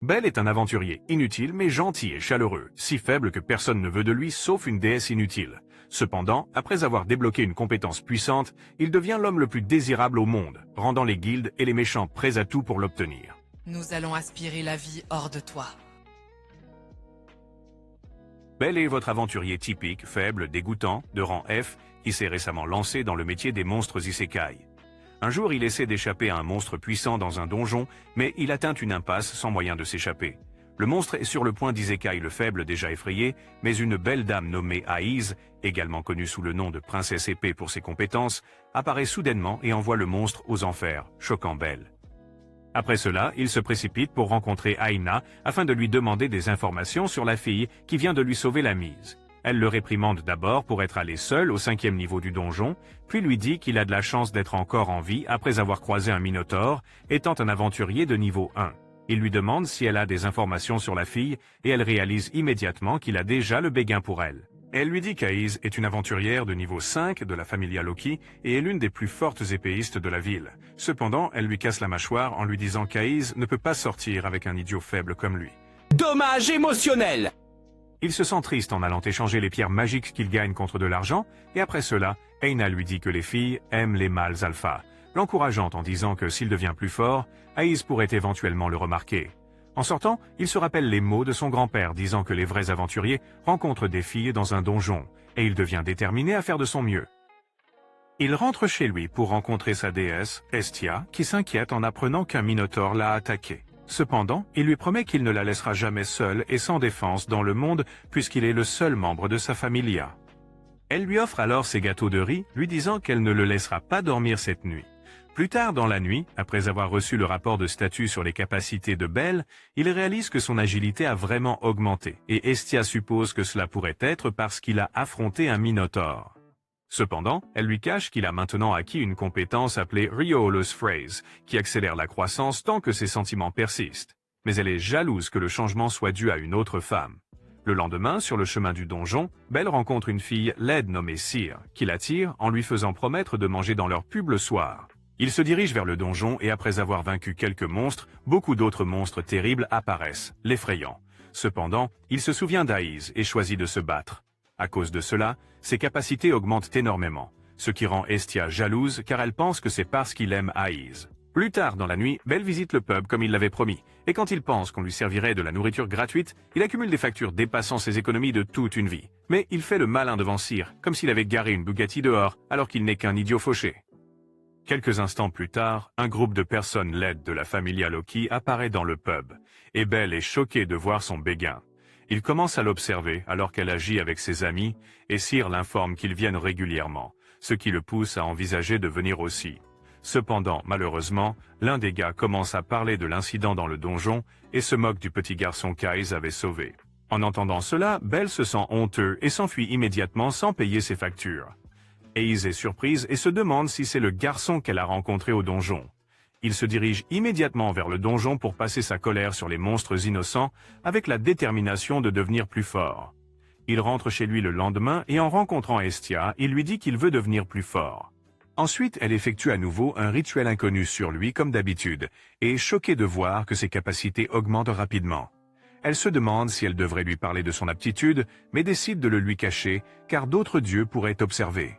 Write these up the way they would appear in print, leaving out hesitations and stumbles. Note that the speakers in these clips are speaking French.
Bel est un aventurier inutile mais gentil et chaleureux, si faible que personne ne veut de lui sauf une déesse inutile. Cependant, après avoir débloqué une compétence puissante, il devient l'homme le plus désirable au monde, rendant les guildes et les méchants prêts à tout pour l'obtenir. Nous allons aspirer la vie hors de toi. Bel est votre aventurier typique, faible, dégoûtant, de rang F, qui s'est récemment lancé dans le métier des monstres isekai. Un jour, il essaie d'échapper à un monstre puissant dans un donjon, mais il atteint une impasse sans moyen de s'échapper. Le monstre est sur le point d'isekai le faible déjà effrayé, mais une belle dame nommée Aiz, également connue sous le nom de princesse épée pour ses compétences, apparaît soudainement et envoie le monstre aux enfers, choquant Bel. Après cela, il se précipite pour rencontrer Aina afin de lui demander des informations sur la fille qui vient de lui sauver la mise. Elle le réprimande d'abord pour être allé seul au 5e niveau du donjon, puis lui dit qu'il a de la chance d'être encore en vie après avoir croisé un minotaure, étant un aventurier de niveau 1. Il lui demande si elle a des informations sur la fille et elle réalise immédiatement qu'il a déjà le béguin pour elle. Elle lui dit qu'Aiz est une aventurière de niveau 5 de la familia Loki et est l'une des plus fortes épéistes de la ville. Cependant, elle lui casse la mâchoire en lui disant qu'Aiz ne peut pas sortir avec un idiot faible comme lui. Dommage émotionnel! Il se sent triste en allant échanger les pierres magiques qu'il gagne contre de l'argent, et après cela, Aina lui dit que les filles aiment les mâles alpha, l'encourageant en disant que s'il devient plus fort, Aiz pourrait éventuellement le remarquer. En sortant, il se rappelle les mots de son grand-père disant que les vrais aventuriers rencontrent des filles dans un donjon, et il devient déterminé à faire de son mieux. Il rentre chez lui pour rencontrer sa déesse, Estia, qui s'inquiète en apprenant qu'un minotaure l'a attaqué. Cependant, il lui promet qu'il ne la laissera jamais seule et sans défense dans le monde puisqu'il est le seul membre de sa familia. Elle lui offre alors ses gâteaux de riz, lui disant qu'elle ne le laissera pas dormir cette nuit. Plus tard dans la nuit, après avoir reçu le rapport de statut sur les capacités de Bel, il réalise que son agilité a vraiment augmenté, et Estia suppose que cela pourrait être parce qu'il a affronté un minotaure. Cependant, elle lui cache qu'il a maintenant acquis une compétence appelée Riolus Phrase, qui accélère la croissance tant que ses sentiments persistent. Mais elle est jalouse que le changement soit dû à une autre femme. Le lendemain, sur le chemin du donjon, Bel rencontre une fille laide nommée Cyr, qui l'attire en lui faisant promettre de manger dans leur pub le soir. Il se dirige vers le donjon et après avoir vaincu quelques monstres, beaucoup d'autres monstres terribles apparaissent, l'effrayant. Cependant, il se souvient d'Aiz et choisit de se battre. À cause de cela, ses capacités augmentent énormément, ce qui rend Estia jalouse car elle pense que c'est parce qu'il aime Aiz. Plus tard dans la nuit, Bel visite le pub comme il l'avait promis, et quand il pense qu'on lui servirait de la nourriture gratuite, il accumule des factures dépassant ses économies de toute une vie. Mais il fait le malin devant Cyr, comme s'il avait garé une Bugatti dehors, alors qu'il n'est qu'un idiot fauché. Quelques instants plus tard, un groupe de personnes laides de la familia Loki apparaît dans le pub, et Bel est choquée de voir son béguin. Il commence à l'observer alors qu'elle agit avec ses amis, et Cyr l'informe qu'ils viennent régulièrement, ce qui le pousse à envisager de venir aussi. Cependant, malheureusement, l'un des gars commence à parler de l'incident dans le donjon et se moque du petit garçon qu'Aiz avait sauvé. En entendant cela, Bel se sent honteux et s'enfuit immédiatement sans payer ses factures. Aiz est surprise et se demande si c'est le garçon qu'elle a rencontré au donjon. Il se dirige immédiatement vers le donjon pour passer sa colère sur les monstres innocents avec la détermination de devenir plus fort. Il rentre chez lui le lendemain et en rencontrant Estia, il lui dit qu'il veut devenir plus fort. Ensuite, elle effectue à nouveau un rituel inconnu sur lui comme d'habitude et est choquée de voir que ses capacités augmentent rapidement. Elle se demande si elle devrait lui parler de son aptitude, mais décide de le lui cacher car d'autres dieux pourraient observer.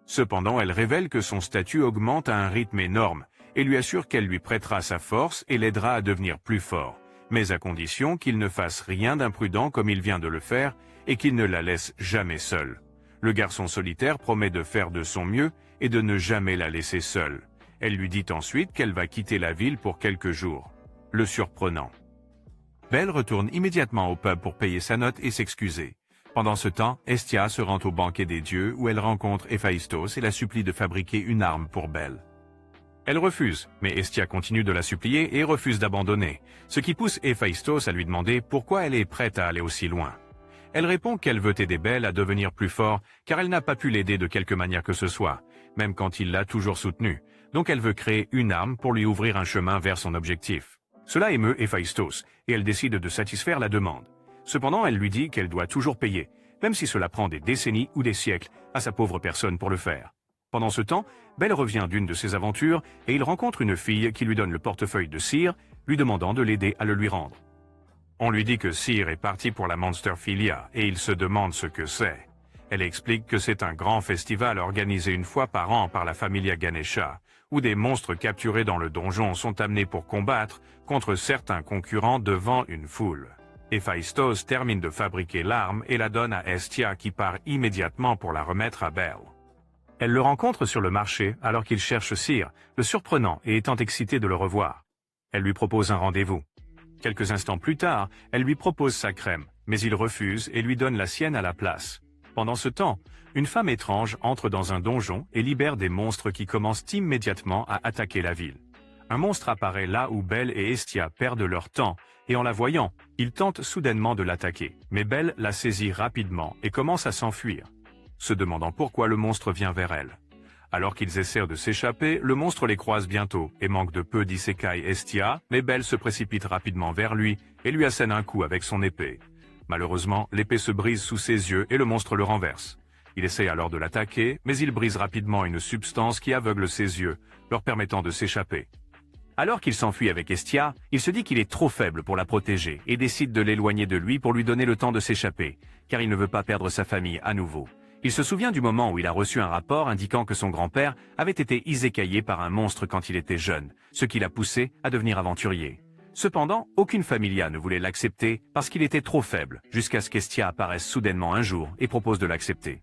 Cependant, elle révèle que son statut augmente à un rythme énorme et lui assure qu'elle lui prêtera sa force et l'aidera à devenir plus fort, mais à condition qu'il ne fasse rien d'imprudent comme il vient de le faire et qu'il ne la laisse jamais seule. Le garçon solitaire promet de faire de son mieux et de ne jamais la laisser seule. Elle lui dit ensuite qu'elle va quitter la ville pour quelques jours, le surprenant. Bel retourne immédiatement au pub pour payer sa note et s'excuser. Pendant ce temps, Estia se rend au banquet des dieux où elle rencontre Héphaïstos et la supplie de fabriquer une arme pour Bel. Elle refuse, mais Estia continue de la supplier et refuse d'abandonner, ce qui pousse Héphaïstos à lui demander pourquoi elle est prête à aller aussi loin. Elle répond qu'elle veut aider Bel à devenir plus fort car elle n'a pas pu l'aider de quelque manière que ce soit, même quand il l'a toujours soutenue, donc elle veut créer une arme pour lui ouvrir un chemin vers son objectif. Cela émeut Héphaïstos et elle décide de satisfaire la demande. Cependant, elle lui dit qu'elle doit toujours payer, même si cela prend des décennies ou des siècles à sa pauvre personne pour le faire. Pendant ce temps, Bel revient d'une de ses aventures et il rencontre une fille qui lui donne le portefeuille de Cyr, lui demandant de l'aider à le lui rendre. On lui dit que Seer est parti pour la Monsterphilia et il se demande ce que c'est. Elle explique que c'est un grand festival organisé une fois par an par la Familia Ganesha, où des monstres capturés dans le donjon sont amenés pour combattre contre certains concurrents devant une foule. Héphaïstos termine de fabriquer l'arme et la donne à Hestia qui part immédiatement pour la remettre à Belle. Elle le rencontre sur le marché alors qu'il cherche Seer, le surprenant et étant excité de le revoir. Elle lui propose un rendez-vous. Quelques instants plus tard, elle lui propose sa crème, mais il refuse et lui donne la sienne à la place. Pendant ce temps, une femme étrange entre dans un donjon et libère des monstres qui commencent immédiatement à attaquer la ville. Un monstre apparaît là où Belle et Hestia perdent leur temps, et en la voyant, ils tentent soudainement de l'attaquer, mais Belle la saisit rapidement et commence à s'enfuir, se demandant pourquoi le monstre vient vers elle. Alors qu'ils essaient de s'échapper, le monstre les croise bientôt et manque de peu d'isekai Hestia, mais Belle se précipite rapidement vers lui et lui assène un coup avec son épée. Malheureusement, l'épée se brise sous ses yeux et le monstre le renverse. Il essaie alors de l'attaquer, mais il brise rapidement une substance qui aveugle ses yeux, leur permettant de s'échapper. Alors qu'il s'enfuit avec Hestia, il se dit qu'il est trop faible pour la protéger et décide de l'éloigner de lui pour lui donner le temps de s'échapper, car il ne veut pas perdre sa famille à nouveau. Il se souvient du moment où il a reçu un rapport indiquant que son grand-père avait été isécaillé par un monstre quand il était jeune, ce qui l'a poussé à devenir aventurier. Cependant, aucune familia ne voulait l'accepter parce qu'il était trop faible, jusqu'à ce qu'Hestia apparaisse soudainement un jour et propose de l'accepter.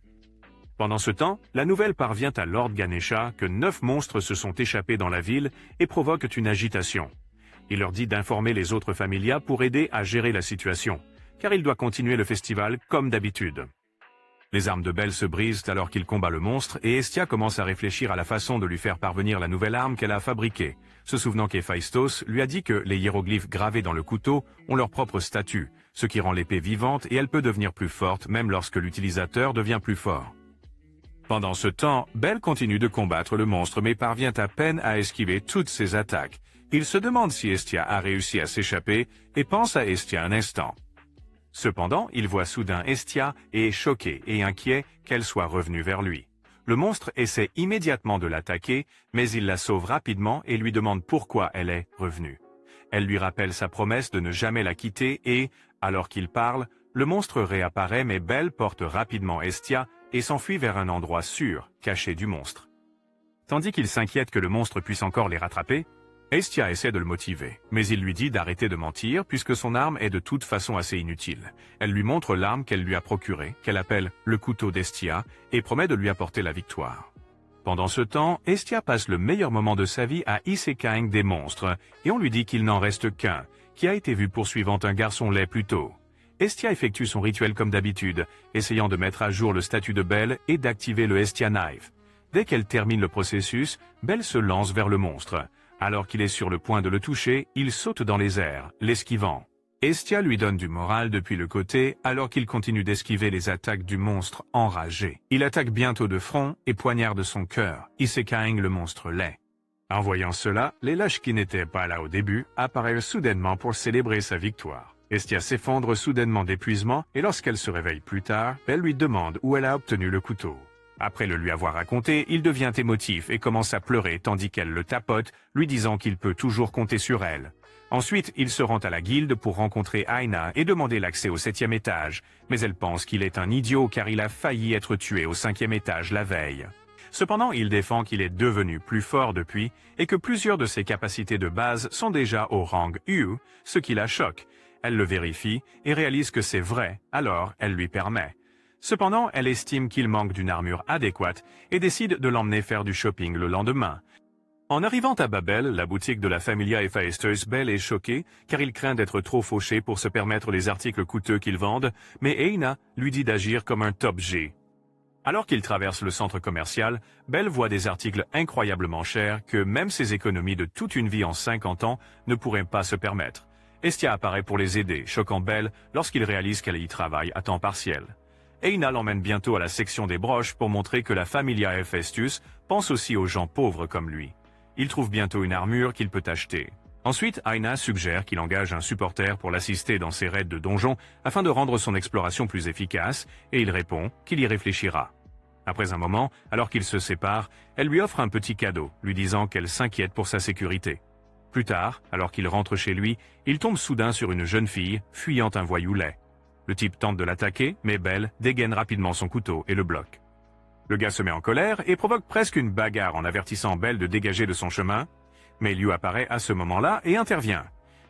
Pendant ce temps, la nouvelle parvient à Lord Ganesha que 9 monstres se sont échappés dans la ville et provoquent une agitation. Il leur dit d'informer les autres familias pour aider à gérer la situation, car il doit continuer le festival comme d'habitude. Les armes de Belle se brisent alors qu'il combat le monstre et Hestia commence à réfléchir à la façon de lui faire parvenir la nouvelle arme qu'elle a fabriquée, se souvenant qu'Héphaïstos lui a dit que les hiéroglyphes gravés dans le couteau ont leur propre statut, ce qui rend l'épée vivante et elle peut devenir plus forte même lorsque l'utilisateur devient plus fort. Pendant ce temps, Belle continue de combattre le monstre mais parvient à peine à esquiver toutes ses attaques. Il se demande si Hestia a réussi à s'échapper et pense à Hestia un instant. Cependant, il voit soudain Hestia et est choqué et inquiet qu'elle soit revenue vers lui. Le monstre essaie immédiatement de l'attaquer, mais il la sauve rapidement et lui demande pourquoi elle est revenue. Elle lui rappelle sa promesse de ne jamais la quitter et, alors qu'il parle, le monstre réapparaît mais Belle porte rapidement Hestia et s'enfuit vers un endroit sûr, caché du monstre. Tandis qu'il s'inquiète que le monstre puisse encore les rattraper, Hestia essaie de le motiver, mais il lui dit d'arrêter de mentir puisque son arme est de toute façon assez inutile. Elle lui montre l'arme qu'elle lui a procurée, qu'elle appelle le couteau d'Hestia, et promet de lui apporter la victoire. Pendant ce temps, Hestia passe le meilleur moment de sa vie à isekaiing des monstres, et on lui dit qu'il n'en reste qu'un, qui a été vu poursuivant un garçon laid plus tôt. Hestia effectue son rituel comme d'habitude, essayant de mettre à jour le statut de Belle et d'activer le Hestia Knife. Dès qu'elle termine le processus, Belle se lance vers le monstre. Alors qu'il est sur le point de le toucher, il saute dans les airs, l'esquivant. Hestia lui donne du moral depuis le côté, alors qu'il continue d'esquiver les attaques du monstre enragé. Il attaque bientôt de front et poignarde son cœur, isekaiing le monstre laid. En voyant cela, les lâches qui n'étaient pas là au début apparaissent soudainement pour célébrer sa victoire. Hestia s'effondre soudainement d'épuisement et lorsqu'elle se réveille plus tard, elle lui demande où elle a obtenu le couteau. Après le lui avoir raconté, il devient émotif et commence à pleurer tandis qu'elle le tapote, lui disant qu'il peut toujours compter sur elle. Ensuite, il se rend à la guilde pour rencontrer Aina et demander l'accès au 7e étage, mais elle pense qu'il est un idiot car il a failli être tué au 5e étage la veille. Cependant, il défend qu'il est devenu plus fort depuis et que plusieurs de ses capacités de base sont déjà au rang U, ce qui la choque. Elle le vérifie et réalise que c'est vrai, alors elle lui permet. Cependant, elle estime qu'il manque d'une armure adéquate et décide de l'emmener faire du shopping le lendemain. En arrivant à Babel, la boutique de la Familia Héphaïstos, Belle est choquée car il craint d'être trop fauché pour se permettre les articles coûteux qu'ils vendent, mais Aina lui dit d'agir comme un top G. Alors qu'il traverse le centre commercial, Belle voit des articles incroyablement chers que même ses économies de toute une vie en 50 ans ne pourraient pas se permettre. Hestia apparaît pour les aider, choquant Belle lorsqu'il réalise qu'elle y travaille à temps partiel. Aina l'emmène bientôt à la section des broches pour montrer que la Familia Héphaïstos pense aussi aux gens pauvres comme lui. Il trouve bientôt une armure qu'il peut acheter. Ensuite, Aina suggère qu'il engage un supporter pour l'assister dans ses raids de donjon afin de rendre son exploration plus efficace, et il répond qu'il y réfléchira. Après un moment, alors qu'ils se séparent, elle lui offre un petit cadeau, lui disant qu'elle s'inquiète pour sa sécurité. Plus tard, alors qu'il rentre chez lui, il tombe soudain sur une jeune fille, fuyant un voyou laid. Le type tente de l'attaquer, mais Belle dégaine rapidement son couteau et le bloque. Le gars se met en colère et provoque presque une bagarre en avertissant Belle de dégager de son chemin, mais Liu apparaît à ce moment-là et intervient.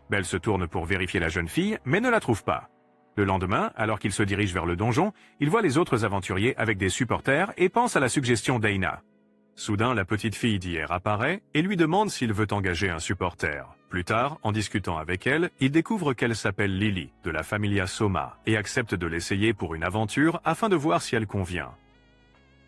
Belle se tourne pour vérifier la jeune fille, mais ne la trouve pas. Le lendemain, alors qu'il se dirige vers le donjon, il voit les autres aventuriers avec des supporters et pense à la suggestion d'Eina. Soudain, la petite fille d'hier apparaît et lui demande s'il veut engager un supporter. Plus tard, en discutant avec elle, il découvre qu'elle s'appelle Lily, de la familia Soma, et accepte de l'essayer pour une aventure afin de voir si elle convient.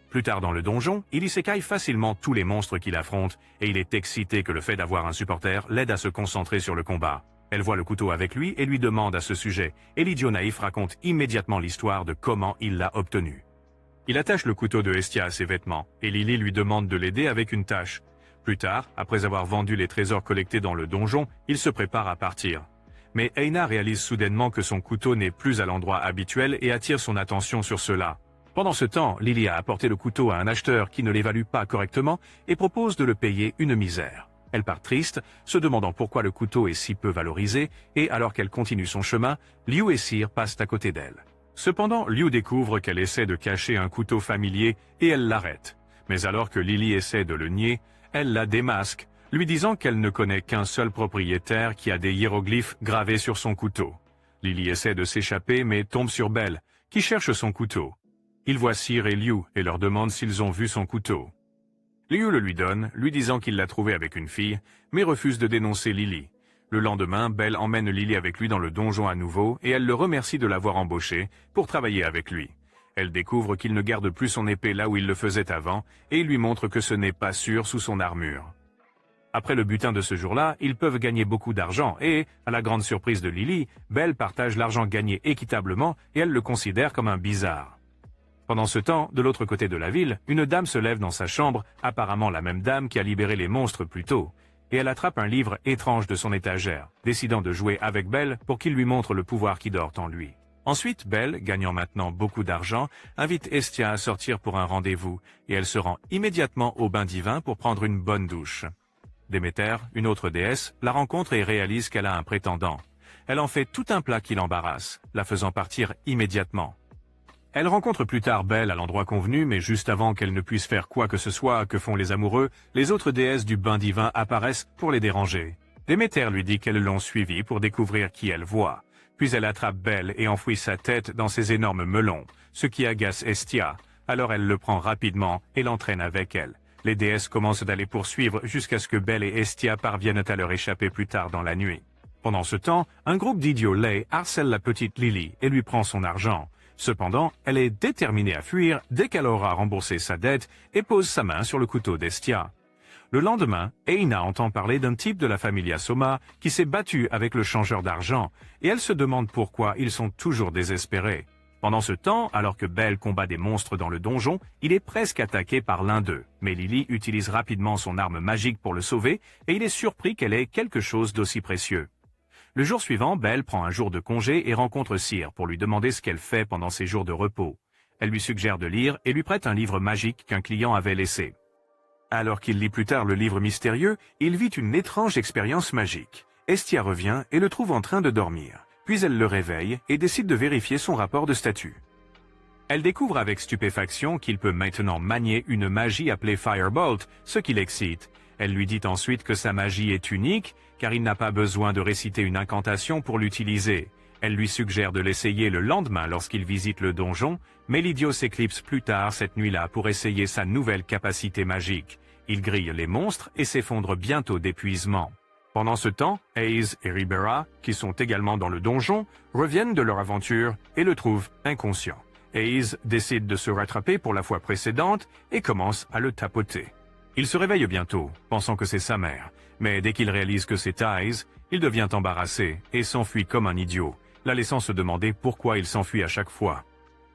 Plus tard dans le donjon, il isekai facilement tous les monstres qu'il affronte, et il est excité que le fait d'avoir un supporter l'aide à se concentrer sur le combat. Elle voit le couteau avec lui et lui demande à ce sujet, et l'idiot naïf raconte immédiatement l'histoire de comment il l'a obtenu. Il attache le couteau de Hestia à ses vêtements, et Lily lui demande de l'aider avec une tâche. Plus tard, après avoir vendu les trésors collectés dans le donjon, il se prépare à partir. Mais Eina réalise soudainement que son couteau n'est plus à l'endroit habituel et attire son attention sur cela. Pendant ce temps, Lily a apporté le couteau à un acheteur qui ne l'évalue pas correctement et propose de le payer une misère. Elle part triste, se demandant pourquoi le couteau est si peu valorisé, et alors qu'elle continue son chemin, Liu et Cyr passent à côté d'elle. Cependant, Liu découvre qu'elle essaie de cacher un couteau familier et elle l'arrête. Mais alors que Lily essaie de le nier, elle la démasque, lui disant qu'elle ne connaît qu'un seul propriétaire qui a des hiéroglyphes gravés sur son couteau. Lily essaie de s'échapper mais tombe sur Belle, qui cherche son couteau. Il voit Cyr et Liu et leur demande s'ils ont vu son couteau. Liu le lui donne, lui disant qu'il l'a trouvé avec une fille, mais refuse de dénoncer Lily. Le lendemain, Belle emmène Lily avec lui dans le donjon à nouveau et elle le remercie de l'avoir embauché pour travailler avec lui. Elle découvre qu'il ne garde plus son épée là où il le faisait avant et il lui montre que ce n'est pas sûr sous son armure. Après le butin de ce jour-là, ils peuvent gagner beaucoup d'argent et, à la grande surprise de Lily, Belle partage l'argent gagné équitablement et elle le considère comme un bizarre. Pendant ce temps, de l'autre côté de la ville, une dame se lève dans sa chambre, apparemment la même dame qui a libéré les monstres plus tôt, et elle attrape un livre étrange de son étagère, décidant de jouer avec Belle pour qu'il lui montre le pouvoir qui dort en lui. Ensuite, Belle, gagnant maintenant beaucoup d'argent, invite Hestia à sortir pour un rendez-vous, et elle se rend immédiatement au bain divin pour prendre une bonne douche. Déméter, une autre déesse, la rencontre et réalise qu'elle a un prétendant. Elle en fait tout un plat qui l'embarrasse, la faisant partir immédiatement. Elle rencontre plus tard Belle à l'endroit convenu, mais juste avant qu'elle ne puisse faire quoi que ce soit que font les amoureux, les autres déesses du bain divin apparaissent pour les déranger. Déméter lui dit qu'elles l'ont suivie pour découvrir qui elle voit. Puis elle attrape Belle et enfouit sa tête dans ses énormes melons, ce qui agace Hestia. Alors elle le prend rapidement et l'entraîne avec elle. Les déesses commencent à les poursuivre jusqu'à ce que Belle et Hestia parviennent à leur échapper plus tard dans la nuit. Pendant ce temps, un groupe d'idiots laids harcèle la petite Lily et lui prend son argent. Cependant, elle est déterminée à fuir dès qu'elle aura remboursé sa dette et pose sa main sur le couteau d'Hestia. Le lendemain, Eina entend parler d'un type de la familia Soma qui s'est battu avec le changeur d'argent et elle se demande pourquoi ils sont toujours désespérés. Pendant ce temps, alors que Belle combat des monstres dans le donjon, il est presque attaqué par l'un d'eux. Mais Lily utilise rapidement son arme magique pour le sauver et il est surpris qu'elle ait quelque chose d'aussi précieux. Le jour suivant, Belle prend un jour de congé et rencontre Cyr pour lui demander ce qu'elle fait pendant ses jours de repos. Elle lui suggère de lire et lui prête un livre magique qu'un client avait laissé. Alors qu'il lit plus tard le livre mystérieux, il vit une étrange expérience magique. Hestia revient et le trouve en train de dormir. Puis elle le réveille et décide de vérifier son rapport de statut. Elle découvre avec stupéfaction qu'il peut maintenant manier une magie appelée Firebolt, ce qui l'excite. Elle lui dit ensuite que sa magie est unique, car il n'a pas besoin de réciter une incantation pour l'utiliser. Elle lui suggère de l'essayer le lendemain lorsqu'il visite le donjon, mais l'idiot s'éclipse plus tard cette nuit-là pour essayer sa nouvelle capacité magique. Il grille les monstres et s'effondre bientôt d'épuisement. Pendant ce temps, Hayes et Ribera, qui sont également dans le donjon, reviennent de leur aventure et le trouvent inconscient. Hayes décide de se rattraper pour la fois précédente et commence à le tapoter. Il se réveille bientôt, pensant que c'est sa mère, mais dès qu'il réalise que c'est Hayes, il devient embarrassé et s'enfuit comme un idiot, la laissant se demander pourquoi il s'enfuit à chaque fois.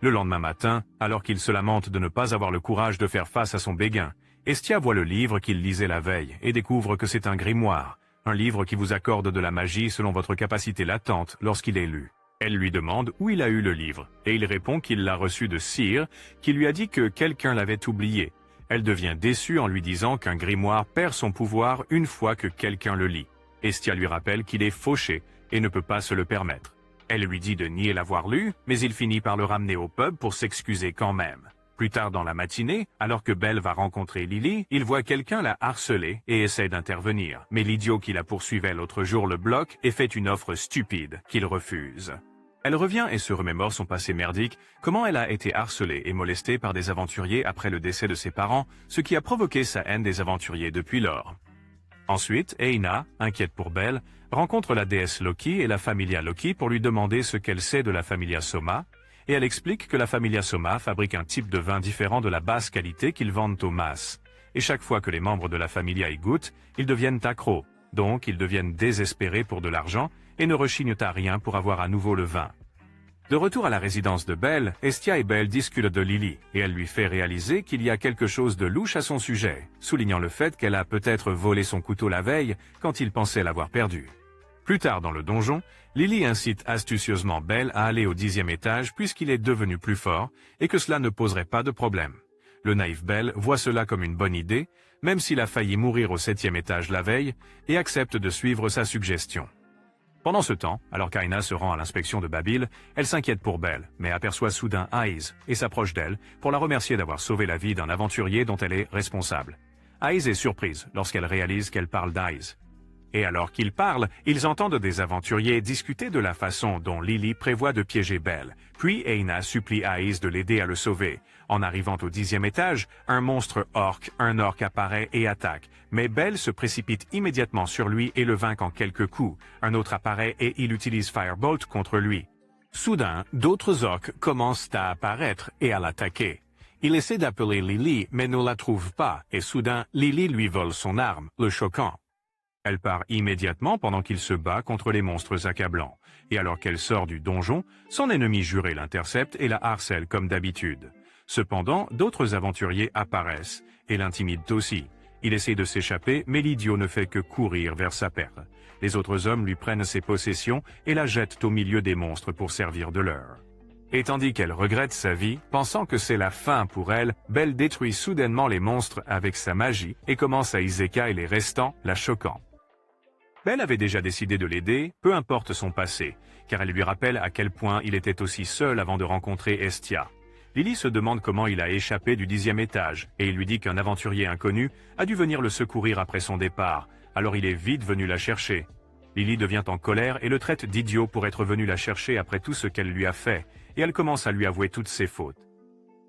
Le lendemain matin, alors qu'il se lamente de ne pas avoir le courage de faire face à son béguin, Hestia voit le livre qu'il lisait la veille et découvre que c'est un grimoire, un livre qui vous accorde de la magie selon votre capacité latente lorsqu'il est lu. Elle lui demande où il a eu le livre, et il répond qu'il l'a reçu de Cyr, qui lui a dit que quelqu'un l'avait oublié. Elle devient déçue en lui disant qu'un grimoire perd son pouvoir une fois que quelqu'un le lit. Hestia lui rappelle qu'il est fauché et ne peut pas se le permettre. Elle lui dit de nier l'avoir lu, mais il finit par le ramener au pub pour s'excuser quand même. Plus tard dans la matinée, alors que Belle va rencontrer Lily, il voit quelqu'un la harceler et essaie d'intervenir. Mais l'idiot qui la poursuivait l'autre jour le bloque et fait une offre stupide qu'il refuse. Elle revient et se remémore son passé merdique, comment elle a été harcelée et molestée par des aventuriers après le décès de ses parents, ce qui a provoqué sa haine des aventuriers depuis lors. Ensuite, Eina, inquiète pour Belle, rencontre la déesse Loki et la Familia Loki pour lui demander ce qu'elle sait de la Familia Soma, et elle explique que la Familia Soma fabrique un type de vin différent de la basse qualité qu'ils vendent aux masses. Et chaque fois que les membres de la Familia y goûtent, ils deviennent accros, donc ils deviennent désespérés pour de l'argent et ne rechignent à rien pour avoir à nouveau le vin. De retour à la résidence de Belle, Hestia et Belle discutent de Lily, et elle lui fait réaliser qu'il y a quelque chose de louche à son sujet, soulignant le fait qu'elle a peut-être volé son couteau la veille quand il pensait l'avoir perdu. Plus tard dans le donjon, Lily incite astucieusement Belle à aller au 10e étage puisqu'il est devenu plus fort et que cela ne poserait pas de problème. Le naïf Belle voit cela comme une bonne idée, même s'il a failli mourir au 7e étage la veille, et accepte de suivre sa suggestion. Pendant ce temps, alors qu'Aina se rend à l'inspection de Babil, elle s'inquiète pour Belle, mais aperçoit soudain Aiz et s'approche d'elle pour la remercier d'avoir sauvé la vie d'un aventurier dont elle est responsable. Aiz est surprise lorsqu'elle réalise qu'elle parle d'Aiz. Et alors qu'ils parlent, ils entendent des aventuriers discuter de la façon dont Lily prévoit de piéger Belle. Puis Eina supplie Aiz de l'aider à le sauver. En arrivant au 10e étage, un un orc apparaît et attaque. Mais Belle se précipite immédiatement sur lui et le vainc en quelques coups. Un autre apparaît et il utilise Firebolt contre lui. Soudain, d'autres orcs commencent à apparaître et à l'attaquer. Il essaie d'appeler Lily mais ne la trouve pas et soudain, Lily lui vole son arme, le choquant. Elle part immédiatement pendant qu'il se bat contre les monstres accablants. Et alors qu'elle sort du donjon, son ennemi juré l'intercepte et la harcèle comme d'habitude. Cependant, d'autres aventuriers apparaissent et l'intimident aussi. Il essaie de s'échapper, mais l'idiot ne fait que courir vers sa perte. Les autres hommes lui prennent ses possessions et la jettent au milieu des monstres pour servir de leurre. Et tandis qu'elle regrette sa vie, pensant que c'est la fin pour elle, Belle détruit soudainement les monstres avec sa magie et commence à isekai les restants, la choquant. Belle avait déjà décidé de l'aider, peu importe son passé, car elle lui rappelle à quel point il était aussi seul avant de rencontrer Hestia. Lily se demande comment il a échappé du 10e étage, et il lui dit qu'un aventurier inconnu a dû venir le secourir après son départ, alors il est vite venu la chercher. Lily devient en colère et le traite d'idiot pour être venu la chercher après tout ce qu'elle lui a fait, et elle commence à lui avouer toutes ses fautes.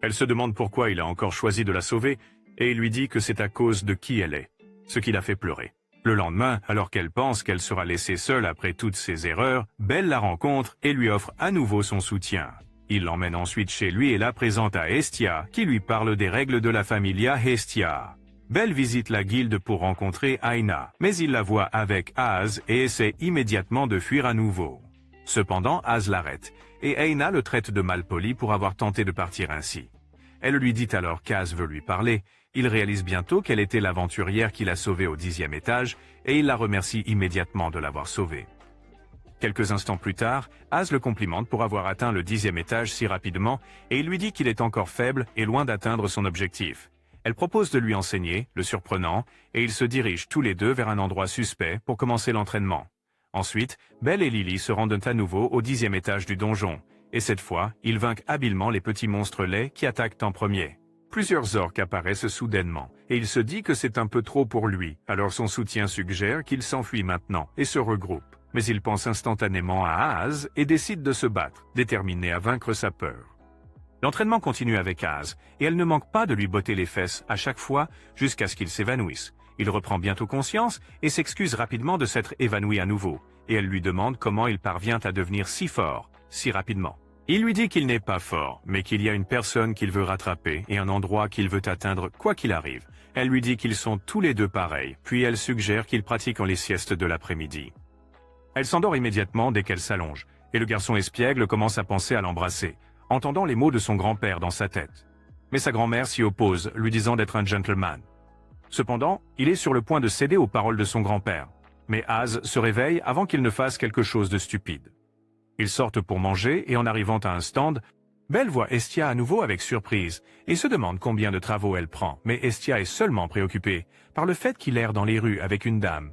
Elle se demande pourquoi il a encore choisi de la sauver, et il lui dit que c'est à cause de qui elle est, ce qui la fait pleurer. Le lendemain, alors qu'elle pense qu'elle sera laissée seule après toutes ses erreurs, Belle la rencontre et lui offre à nouveau son soutien. Il l'emmène ensuite chez lui et la présente à Hestia, qui lui parle des règles de la Familia Hestia. Belle visite la guilde pour rencontrer Aina, mais il la voit avec Az et essaie immédiatement de fuir à nouveau. Cependant, Az l'arrête, et Aina le traite de malpoli pour avoir tenté de partir ainsi. Elle lui dit alors qu'Az veut lui parler. Il réalise bientôt qu'elle était l'aventurière qui l'a sauvée au 10e étage, et il la remercie immédiatement de l'avoir sauvée. Quelques instants plus tard, Az le complimente pour avoir atteint le 10e étage si rapidement, et il lui dit qu'il est encore faible et loin d'atteindre son objectif. Elle propose de lui enseigner, le surprenant, et ils se dirigent tous les deux vers un endroit suspect pour commencer l'entraînement. Ensuite, Belle et Lily se rendent à nouveau au 10e étage du donjon, et cette fois, ils vainquent habilement les petits monstres laids qui attaquent en premier. Plusieurs orques apparaissent soudainement, et il se dit que c'est un peu trop pour lui, alors son soutien suggère qu'il s'enfuit maintenant et se regroupe. Mais il pense instantanément à Az et décide de se battre, déterminé à vaincre sa peur. L'entraînement continue avec Az, et elle ne manque pas de lui botter les fesses à chaque fois jusqu'à ce qu'il s'évanouisse. Il reprend bientôt conscience et s'excuse rapidement de s'être évanoui à nouveau, et elle lui demande comment il parvient à devenir si fort, si rapidement. Il lui dit qu'il n'est pas fort, mais qu'il y a une personne qu'il veut rattraper et un endroit qu'il veut atteindre quoi qu'il arrive. Elle lui dit qu'ils sont tous les deux pareils, puis elle suggère qu'ils pratiquent les siestes de l'après-midi. Elle s'endort immédiatement dès qu'elle s'allonge, et le garçon espiègle commence à penser à l'embrasser, entendant les mots de son grand-père dans sa tête. Mais sa grand-mère s'y oppose, lui disant d'être un gentleman. Cependant, il est sur le point de céder aux paroles de son grand-père. Mais Az se réveille avant qu'il ne fasse quelque chose de stupide. Ils sortent pour manger et en arrivant à un stand, Belle voit Hestia à nouveau avec surprise et se demande combien de travaux elle prend, mais Hestia est seulement préoccupée par le fait qu'il erre dans les rues avec une dame.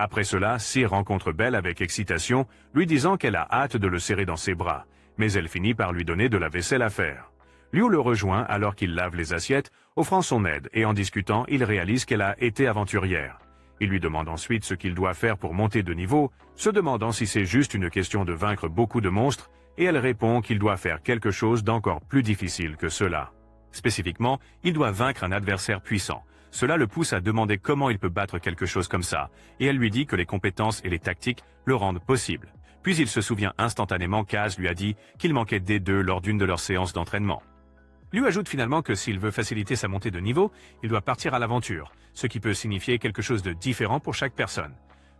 Après cela, Cyr rencontre Belle avec excitation, lui disant qu'elle a hâte de le serrer dans ses bras, mais elle finit par lui donner de la vaisselle à faire. Liu le rejoint alors qu'il lave les assiettes, offrant son aide, et en discutant, il réalise qu'elle a été aventurière. Il lui demande ensuite ce qu'il doit faire pour monter de niveau, se demandant si c'est juste une question de vaincre beaucoup de monstres, et elle répond qu'il doit faire quelque chose d'encore plus difficile que cela. Spécifiquement, il doit vaincre un adversaire puissant. Cela le pousse à demander comment il peut battre quelque chose comme ça, et elle lui dit que les compétences et les tactiques le rendent possible. Puis il se souvient instantanément qu'Az lui a dit qu'il manquait des deux lors d'une de leurs séances d'entraînement. Liu ajoute finalement que s'il veut faciliter sa montée de niveau, il doit partir à l'aventure, ce qui peut signifier quelque chose de différent pour chaque personne.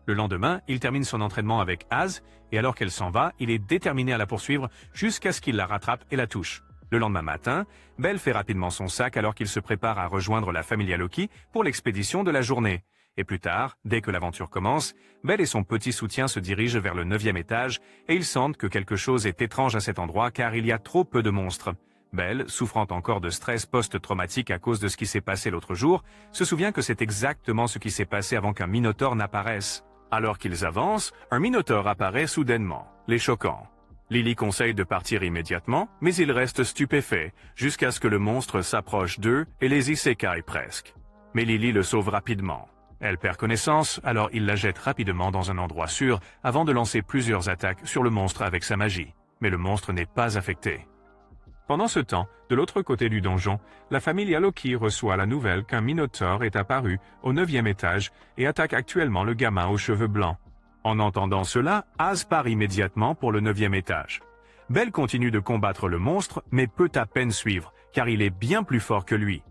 Le lendemain, il termine son entraînement avec Az, et alors qu'elle s'en va, il est déterminé à la poursuivre jusqu'à ce qu'il la rattrape et la touche. Le lendemain matin, Belle fait rapidement son sac alors qu'il se prépare à rejoindre la Familia Loki pour l'expédition de la journée. Et plus tard, dès que l'aventure commence, Belle et son petit soutien se dirigent vers le 9e étage et ils sentent que quelque chose est étrange à cet endroit car il y a trop peu de monstres. Belle, souffrant encore de stress post-traumatique à cause de ce qui s'est passé l'autre jour, se souvient que c'est exactement ce qui s'est passé avant qu'un minotaure n'apparaisse. Alors qu'ils avancent, un minotaure apparaît soudainement, les choquant. Lily conseille de partir immédiatement, mais ils restent stupéfaits, jusqu'à ce que le monstre s'approche d'eux et les isekai presque. Mais Lily le sauve rapidement. Elle perd connaissance, alors il la jette rapidement dans un endroit sûr, avant de lancer plusieurs attaques sur le monstre avec sa magie. Mais le monstre n'est pas affecté. Pendant ce temps, de l'autre côté du donjon, la Familia Loki reçoit la nouvelle qu'un minotaure est apparu au 9e étage et attaque actuellement le gamin aux cheveux blancs. En entendant cela, Az part immédiatement pour le 9e étage. Belle continue de combattre le monstre, mais peut à peine suivre, car il est bien plus fort que lui.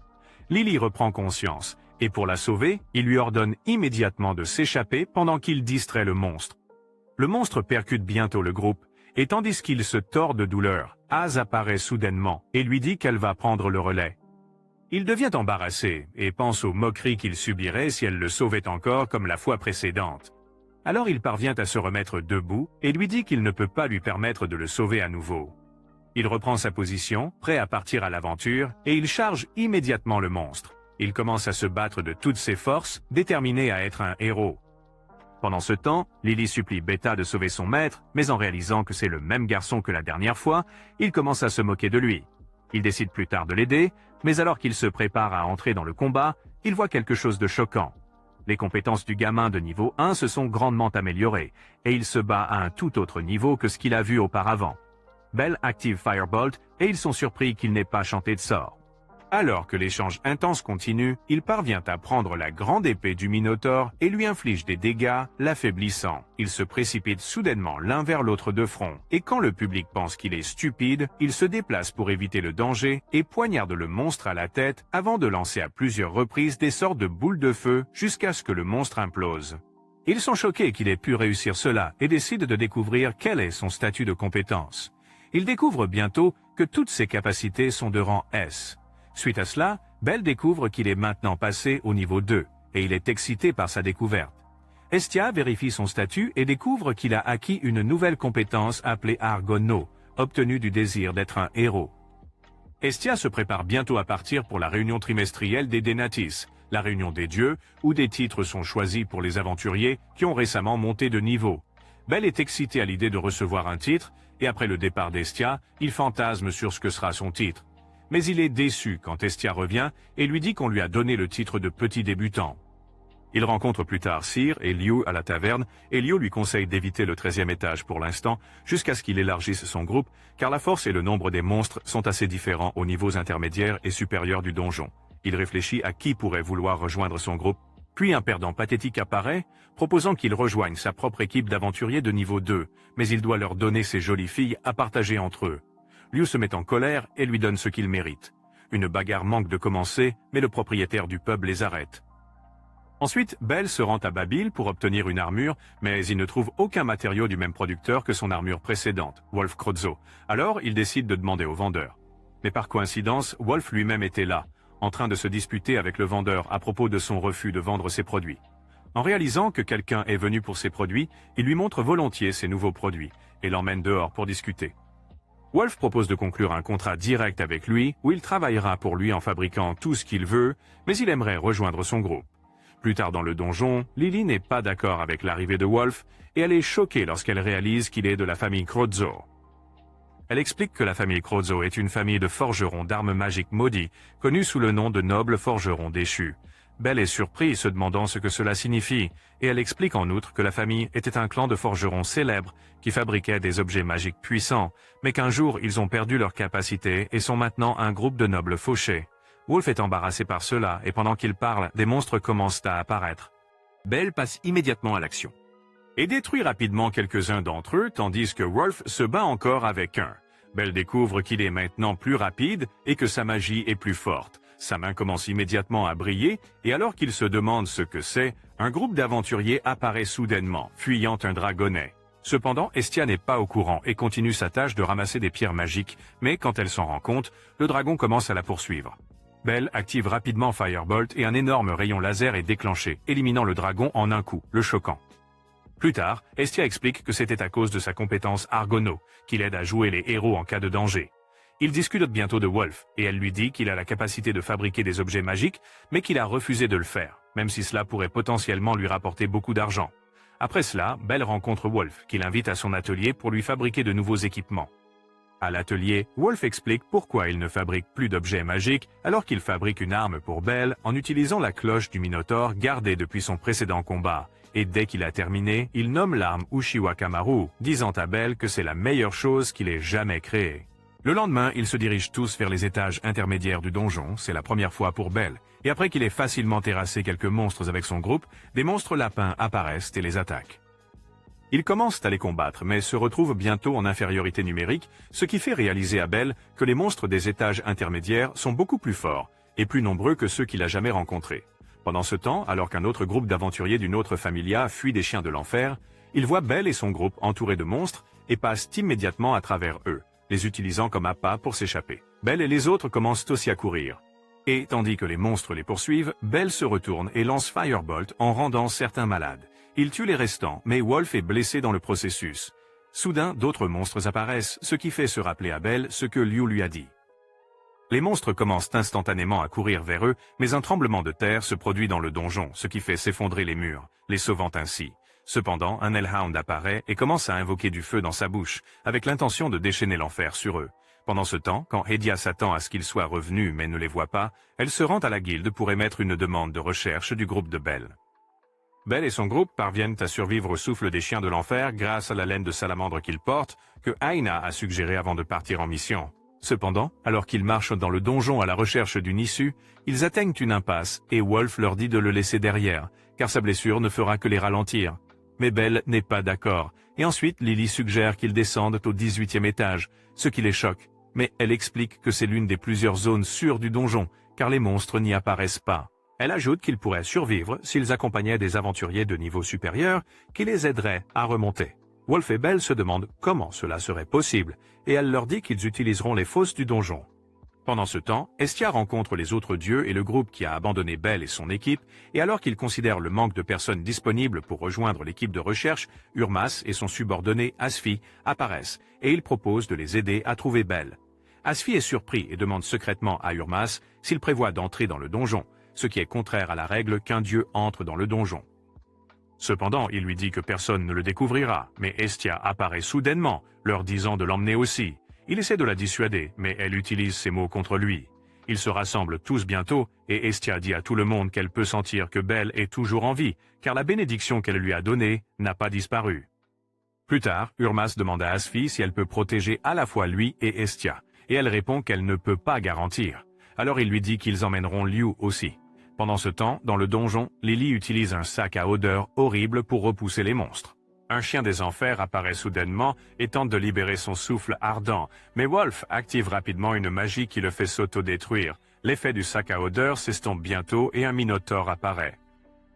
Lily reprend conscience, et pour la sauver, il lui ordonne immédiatement de s'échapper pendant qu'il distrait le monstre. Le monstre percute bientôt le groupe, et tandis qu'il se tord de douleur, Az apparaît soudainement et lui dit qu'elle va prendre le relais. Il devient embarrassé et pense aux moqueries qu'il subirait si elle le sauvait encore comme la fois précédente. Alors il parvient à se remettre debout et lui dit qu'il ne peut pas lui permettre de le sauver à nouveau. Il reprend sa position, prêt à partir à l'aventure, et il charge immédiatement le monstre. Il commence à se battre de toutes ses forces, déterminé à être un héros. Pendant ce temps, Lily supplie Beta de sauver son maître, mais en réalisant que c'est le même garçon que la dernière fois, il commence à se moquer de lui. Il décide plus tard de l'aider, mais alors qu'il se prépare à entrer dans le combat, il voit quelque chose de choquant. Les compétences du gamin de niveau 1 se sont grandement améliorées, et il se bat à un tout autre niveau que ce qu'il a vu auparavant. Belle active Firebolt, et ils sont surpris qu'il n'ait pas chanté de sort. Alors que l'échange intense continue, il parvient à prendre la grande épée du Minotaure et lui inflige des dégâts, l'affaiblissant. Ils se précipitent soudainement l'un vers l'autre de front, et quand le public pense qu'il est stupide, il se déplace pour éviter le danger et poignarde le monstre à la tête avant de lancer à plusieurs reprises des sortes de boules de feu jusqu'à ce que le monstre implose. Ils sont choqués qu'il ait pu réussir cela et décident de découvrir quel est son statut de compétence. Ils découvrent bientôt que toutes ses capacités sont de rang S. Suite à cela, Belle découvre qu'il est maintenant passé au niveau 2, et il est excité par sa découverte. Estia vérifie son statut et découvre qu'il a acquis une nouvelle compétence appelée Argono, obtenue du désir d'être un héros. Estia se prépare bientôt à partir pour la réunion trimestrielle des Denatis, la réunion des dieux, où des titres sont choisis pour les aventuriers qui ont récemment monté de niveau. Belle est excité à l'idée de recevoir un titre, et après le départ d'Estia, il fantasme sur ce que sera son titre. Mais il est déçu quand Estia revient et lui dit qu'on lui a donné le titre de petit débutant. Il rencontre plus tard Cyr et Liu à la taverne, et Liu lui conseille d'éviter le 13e étage pour l'instant, jusqu'à ce qu'il élargisse son groupe, car la force et le nombre des monstres sont assez différents aux niveaux intermédiaires et supérieurs du donjon. Il réfléchit à qui pourrait vouloir rejoindre son groupe, puis un perdant pathétique apparaît, proposant qu'il rejoigne sa propre équipe d'aventuriers de niveau 2, mais il doit leur donner ses jolies filles à partager entre eux. Liu se met en colère et lui donne ce qu'il mérite. Une bagarre manque de commencer, mais le propriétaire du pub les arrête. Ensuite, Belle se rend à Babil pour obtenir une armure, mais il ne trouve aucun matériau du même producteur que son armure précédente, Wolf Krozo. Alors, il décide de demander au vendeur. Mais par coïncidence, Wolf lui-même était là, en train de se disputer avec le vendeur à propos de son refus de vendre ses produits. En réalisant que quelqu'un est venu pour ses produits, il lui montre volontiers ses nouveaux produits, et l'emmène dehors pour discuter. Wolf propose de conclure un contrat direct avec lui, où il travaillera pour lui en fabriquant tout ce qu'il veut, mais il aimerait rejoindre son groupe. Plus tard dans le donjon, Lily n'est pas d'accord avec l'arrivée de Wolf et elle est choquée lorsqu'elle réalise qu'il est de la famille Crozzo. Elle explique que la famille Crozzo est une famille de forgerons d'armes magiques maudits, connus sous le nom de nobles forgerons déchus. Belle est surprise, se demandant ce que cela signifie, et elle explique en outre que la famille était un clan de forgerons célèbres qui fabriquaient des objets magiques puissants, mais qu'un jour ils ont perdu leur capacité et sont maintenant un groupe de nobles fauchés. Wolf est embarrassé par cela, et pendant qu'il parle, des monstres commencent à apparaître. Belle passe immédiatement à l'action et détruit rapidement quelques-uns d'entre eux, tandis que Wolf se bat encore avec un. Belle découvre qu'il est maintenant plus rapide et que sa magie est plus forte. Sa main commence immédiatement à briller, et alors qu'il se demande ce que c'est, un groupe d'aventuriers apparaît soudainement, fuyant un dragonnet. Cependant, Estia n'est pas au courant et continue sa tâche de ramasser des pierres magiques, mais quand elle s'en rend compte, le dragon commence à la poursuivre. Belle active rapidement Firebolt et un énorme rayon laser est déclenché, éliminant le dragon en un coup, le choquant. Plus tard, Estia explique que c'était à cause de sa compétence Argono, qui l'aide à jouer les héros en cas de danger. Ils discutent bientôt de Wolf, et elle lui dit qu'il a la capacité de fabriquer des objets magiques, mais qu'il a refusé de le faire, même si cela pourrait potentiellement lui rapporter beaucoup d'argent. Après cela, Belle rencontre Wolf, qui l'invite à son atelier pour lui fabriquer de nouveaux équipements. À l'atelier, Wolf explique pourquoi il ne fabrique plus d'objets magiques alors qu'il fabrique une arme pour Belle en utilisant la cloche du Minotaure gardée depuis son précédent combat. Et dès qu'il a terminé, il nomme l'arme Uchiwa Kamaru, disant à Belle que c'est la meilleure chose qu'il ait jamais créée. Le lendemain, ils se dirigent tous vers les étages intermédiaires du donjon, c'est la première fois pour Belle. Et après qu'il ait facilement terrassé quelques monstres avec son groupe, des monstres lapins apparaissent et les attaquent. Ils commencent à les combattre, mais se retrouvent bientôt en infériorité numérique, ce qui fait réaliser à Belle que les monstres des étages intermédiaires sont beaucoup plus forts et plus nombreux que ceux qu'il a jamais rencontrés. Pendant ce temps, alors qu'un autre groupe d'aventuriers d'une autre familia fuit des chiens de l'enfer, il voit Belle et son groupe entourés de monstres et passe immédiatement à travers eux, les utilisant comme appât pour s'échapper. Belle et les autres commencent aussi à courir. Et tandis que les monstres les poursuivent, Belle se retourne et lance Firebolt en rendant certains malades. Il tue les restants, mais Wolf est blessé dans le processus. Soudain, d'autres monstres apparaissent, ce qui fait se rappeler à Belle ce que Liu lui a dit. Les monstres commencent instantanément à courir vers eux, mais un tremblement de terre se produit dans le donjon, ce qui fait s'effondrer les murs, les sauvant ainsi. Cependant, un Hellhound apparaît et commence à invoquer du feu dans sa bouche, avec l'intention de déchaîner l'enfer sur eux. Pendant ce temps, quand Hedia s'attend à ce qu'ils soient revenus mais ne les voit pas, elle se rend à la guilde pour émettre une demande de recherche du groupe de Belle. Belle et son groupe parviennent à survivre au souffle des chiens de l'enfer grâce à la laine de salamandre qu'ils portent, que Aina a suggéré avant de partir en mission. Cependant, alors qu'ils marchent dans le donjon à la recherche d'une issue, ils atteignent une impasse et Wolf leur dit de le laisser derrière, car sa blessure ne fera que les ralentir. Mais Belle n'est pas d'accord, et ensuite Lily suggère qu'ils descendent au 18e étage, ce qui les choque, mais elle explique que c'est l'une des plusieurs zones sûres du donjon, car les monstres n'y apparaissent pas. Elle ajoute qu'ils pourraient survivre s'ils accompagnaient des aventuriers de niveau supérieur qui les aideraient à remonter. Wolf et Belle se demandent comment cela serait possible, et elle leur dit qu'ils utiliseront les fosses du donjon. Pendant ce temps, Estia rencontre les autres dieux et le groupe qui a abandonné Belle et son équipe, et alors qu'ils considèrent le manque de personnes disponibles pour rejoindre l'équipe de recherche, Urmas et son subordonné Asfi apparaissent, et ils proposent de les aider à trouver Belle. Asfi est surpris et demande secrètement à Urmas s'il prévoit d'entrer dans le donjon, ce qui est contraire à la règle qu'un dieu entre dans le donjon. Cependant, il lui dit que personne ne le découvrira, mais Estia apparaît soudainement, leur disant de l'emmener aussi. Il essaie de la dissuader, mais elle utilise ses mots contre lui. Ils se rassemblent tous bientôt, et Estia dit à tout le monde qu'elle peut sentir que Belle est toujours en vie, car la bénédiction qu'elle lui a donnée n'a pas disparu. Plus tard, Urmas demande à Asfi si elle peut protéger à la fois lui et Estia, et elle répond qu'elle ne peut pas garantir. Alors il lui dit qu'ils emmèneront Liu aussi. Pendant ce temps, dans le donjon, Lily utilise un sac à odeur horrible pour repousser les monstres. Un chien des enfers apparaît soudainement et tente de libérer son souffle ardent, mais Wolf active rapidement une magie qui le fait s'auto-détruire. L'effet du sac à odeur s'estompe bientôt et un minotaure apparaît.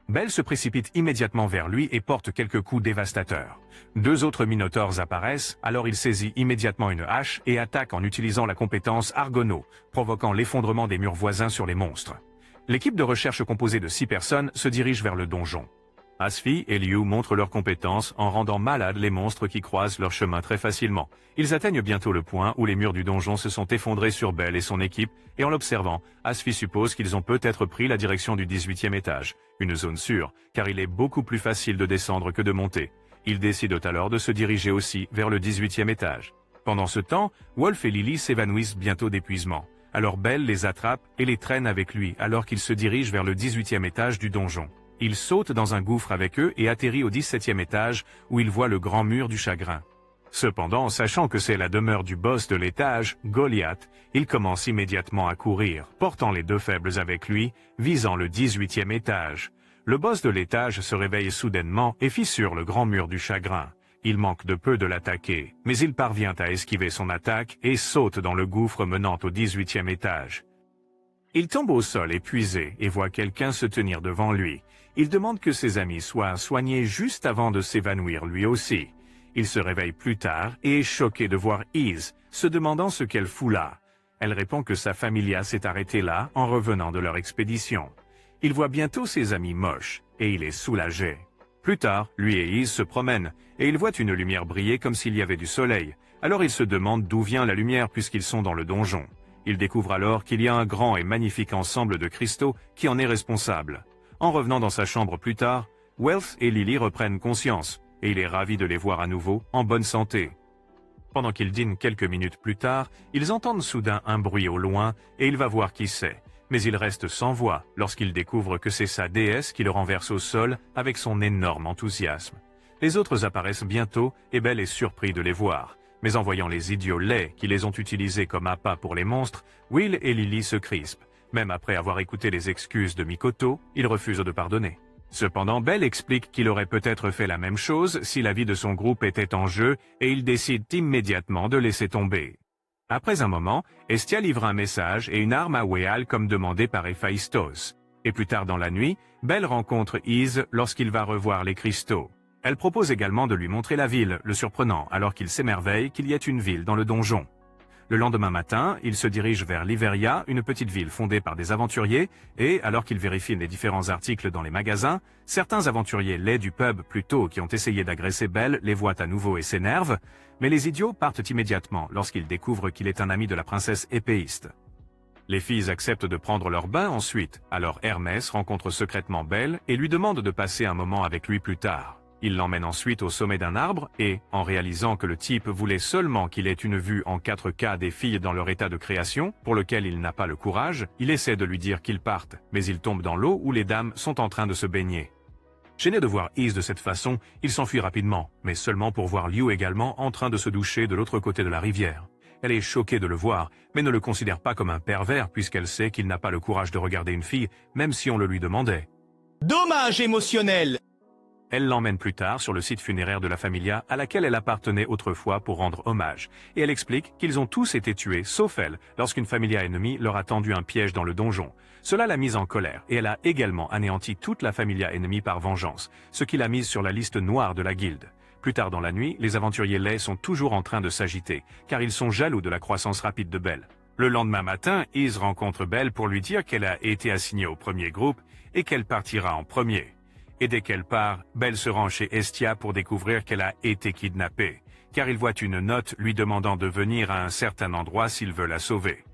Belle se précipite immédiatement vers lui et porte quelques coups dévastateurs. Deux autres minotaures apparaissent, alors il saisit immédiatement une hache et attaque en utilisant la compétence Argono, provoquant l'effondrement des murs voisins sur les monstres. L'équipe de recherche composée de 6 personnes se dirige vers le donjon. Asfi et Liu montrent leurs compétences en rendant malades les monstres qui croisent leur chemin très facilement. Ils atteignent bientôt le point où les murs du donjon se sont effondrés sur Belle et son équipe, et en l'observant, Asfi suppose qu'ils ont peut-être pris la direction du 18e étage, une zone sûre, car il est beaucoup plus facile de descendre que de monter. Ils décident alors de se diriger aussi vers le 18e étage. Pendant ce temps, Wolf et Lily s'évanouissent bientôt d'épuisement. Alors Belle les attrape et les traîne avec lui alors qu'ils se dirigent vers le 18e étage du donjon. Il saute dans un gouffre avec eux et atterrit au 17e étage où il voit le grand mur du chagrin. Cependant, sachant que c'est la demeure du boss de l'étage, Goliath, il commence immédiatement à courir, portant les deux faibles avec lui, visant le 18e étage. Le boss de l'étage se réveille soudainement et fissure le grand mur du chagrin. Il manque de peu de l'attaquer, mais il parvient à esquiver son attaque et saute dans le gouffre menant au 18e étage. Il tombe au sol épuisé et voit quelqu'un se tenir devant lui. Il demande que ses amis soient soignés juste avant de s'évanouir lui aussi. Il se réveille plus tard et est choqué de voir Iz, se demandant ce qu'elle fout là. Elle répond que sa familia s'est arrêtée là en revenant de leur expédition. Il voit bientôt ses amis moches et il est soulagé. Plus tard, lui et Iz se promènent et ils voient une lumière briller comme s'il y avait du soleil. Alors ils se demandent d'où vient la lumière puisqu'ils sont dans le donjon. Ils découvrent alors qu'il y a un grand et magnifique ensemble de cristaux qui en est responsable. En revenant dans sa chambre plus tard, Welf et Lily reprennent conscience, et il est ravi de les voir à nouveau en bonne santé. Pendant qu'ils dînent quelques minutes plus tard, ils entendent soudain un bruit au loin, et il va voir qui c'est. Mais il reste sans voix lorsqu'il découvre que c'est sa déesse qui le renverse au sol avec son énorme enthousiasme. Les autres apparaissent bientôt, et Belle est surpris de les voir. Mais en voyant les idiots laids qui les ont utilisés comme appât pour les monstres, Will et Lily se crispent. Même après avoir écouté les excuses de Mikoto, ils refusent de pardonner. Cependant, Belle explique qu'il aurait peut-être fait la même chose si la vie de son groupe était en jeu et il décide immédiatement de laisser tomber. Après un moment, Estia livre un message et une arme à Weal comme demandé par Héphaïstos. Et plus tard dans la nuit, Belle rencontre Iz lorsqu'il va revoir les cristaux. Elle propose également de lui montrer la ville, le surprenant, alors qu'il s'émerveille qu'il y ait une ville dans le donjon. Le lendemain matin, il se dirige vers Liveria, une petite ville fondée par des aventuriers, et, alors qu'il vérifie les différents articles dans les magasins, certains aventuriers laids du pub plus tôt qui ont essayé d'agresser Belle les voient à nouveau et s'énervent, mais les idiots partent immédiatement lorsqu'ils découvrent qu'il est un ami de la princesse épéiste. Les filles acceptent de prendre leur bain ensuite, alors Hermès rencontre secrètement Belle et lui demande de passer un moment avec lui plus tard. Il l'emmène ensuite au sommet d'un arbre et, en réalisant que le type voulait seulement qu'il ait une vue en 4K des filles dans leur état de création, pour lequel il n'a pas le courage, il essaie de lui dire qu'il parte, mais il tombe dans l'eau où les dames sont en train de se baigner. Gêné de voir Iz de cette façon, il s'enfuit rapidement, mais seulement pour voir Liu également en train de se doucher de l'autre côté de la rivière. Elle est choquée de le voir, mais ne le considère pas comme un pervers puisqu'elle sait qu'il n'a pas le courage de regarder une fille, même si on le lui demandait. Dommage émotionnel. Elle l'emmène plus tard sur le site funéraire de la familia à laquelle elle appartenait autrefois pour rendre hommage, et elle explique qu'ils ont tous été tués, sauf elle, lorsqu'une familia ennemie leur a tendu un piège dans le donjon. Cela l'a mise en colère, et elle a également anéanti toute la familia ennemie par vengeance, ce qui l'a mise sur la liste noire de la guilde. Plus tard dans la nuit, les aventuriers laids sont toujours en train de s'agiter, car ils sont jaloux de la croissance rapide de Belle. Le lendemain matin, Iz rencontre Belle pour lui dire qu'elle a été assignée au premier groupe et qu'elle partira en premier. Et dès qu'elle part, Belle se rend chez Estia pour découvrir qu'elle a été kidnappée, car il voit une note lui demandant de venir à un certain endroit s'il veut la sauver.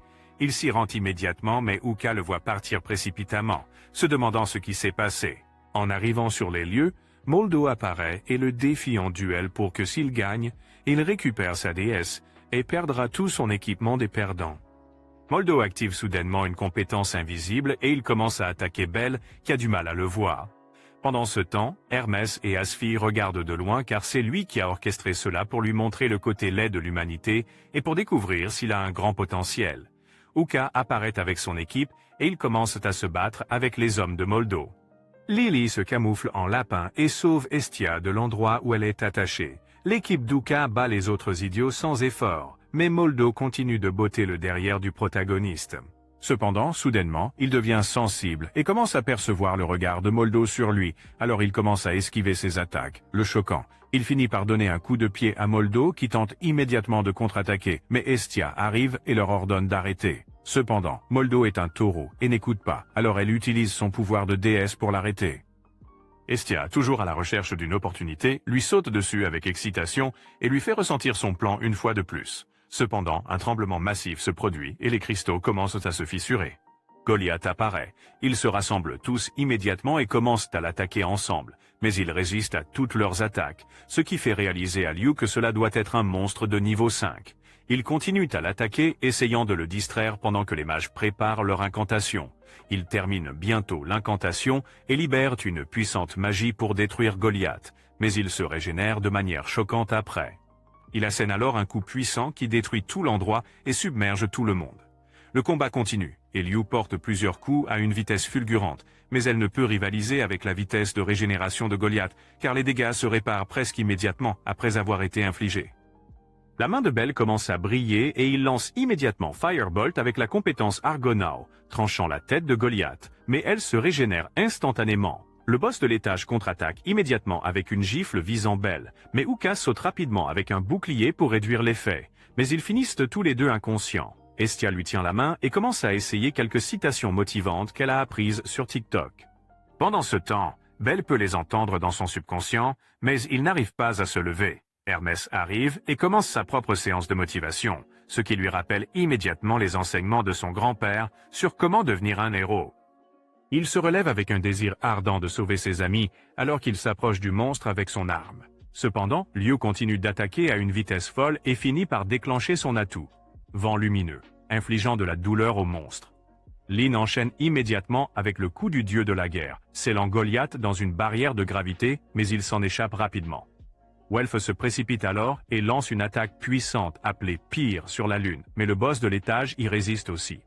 Il s'y rend immédiatement, mais Uka le voit partir précipitamment, se demandant ce qui s'est passé. En arrivant sur les lieux, Moldo apparaît et le défie en duel pour que s'il gagne, il récupère sa déesse et perdra tout son équipement des perdants. Moldo active soudainement une compétence invisible et il commence à attaquer Belle, qui a du mal à le voir. Pendant ce temps, Hermès et Asfi regardent de loin car c'est lui qui a orchestré cela pour lui montrer le côté laid de l'humanité et pour découvrir s'il a un grand potentiel. Uka apparaît avec son équipe et ils commencent à se battre avec les hommes de Moldo. Lily se camoufle en lapin et sauve Estia de l'endroit où elle est attachée. L'équipe d'Uka bat les autres idiots sans effort, mais Moldo continue de botter le derrière du protagoniste. Cependant, soudainement, il devient sensible et commence à percevoir le regard de Moldo sur lui, alors il commence à esquiver ses attaques, le choquant. Il finit par donner un coup de pied à Moldo qui tente immédiatement de contre-attaquer, mais Estia arrive et leur ordonne d'arrêter. Cependant, Moldo est un taureau et n'écoute pas, alors elle utilise son pouvoir de déesse pour l'arrêter. Hestia, toujours à la recherche d'une opportunité, lui saute dessus avec excitation et lui fait ressentir son plan une fois de plus. Cependant, un tremblement massif se produit et les cristaux commencent à se fissurer. Goliath apparaît. Ils se rassemblent tous immédiatement et commencent à l'attaquer ensemble, mais ils résistent à toutes leurs attaques, ce qui fait réaliser à Liu que cela doit être un monstre de niveau 5. Ils continuent à l'attaquer, essayant de le distraire pendant que les mages préparent leur incantation. Ils terminent bientôt l'incantation et libèrent une puissante magie pour détruire Goliath, mais il se régénère de manière choquante après. Il assène alors un coup puissant qui détruit tout l'endroit et submerge tout le monde. Le combat continue, et Liu porte plusieurs coups à une vitesse fulgurante, mais elle ne peut rivaliser avec la vitesse de régénération de Goliath, car les dégâts se réparent presque immédiatement après avoir été infligés. La main de Bell commence à briller et il lance immédiatement Firebolt avec la compétence Argonaut, tranchant la tête de Goliath, mais elle se régénère instantanément. Le boss de l'étage contre-attaque immédiatement avec une gifle visant Bell, mais Uka saute rapidement avec un bouclier pour réduire l'effet. Mais ils finissent tous les deux inconscients. Hestia lui tient la main et commence à essayer quelques citations motivantes qu'elle a apprises sur TikTok. Pendant ce temps, Bell peut les entendre dans son subconscient, mais il n'arrive pas à se lever. Hermès arrive et commence sa propre séance de motivation, ce qui lui rappelle immédiatement les enseignements de son grand-père sur comment devenir un héros. Il se relève avec un désir ardent de sauver ses amis alors qu'il s'approche du monstre avec son arme. Cependant, Liu continue d'attaquer à une vitesse folle et finit par déclencher son atout, Vent lumineux, infligeant de la douleur au monstre. Lin enchaîne immédiatement avec le coup du dieu de la guerre, scellant Goliath dans une barrière de gravité, mais il s'en échappe rapidement. Welf se précipite alors et lance une attaque puissante appelée Pyre sur la lune, mais le boss de l'étage y résiste aussi.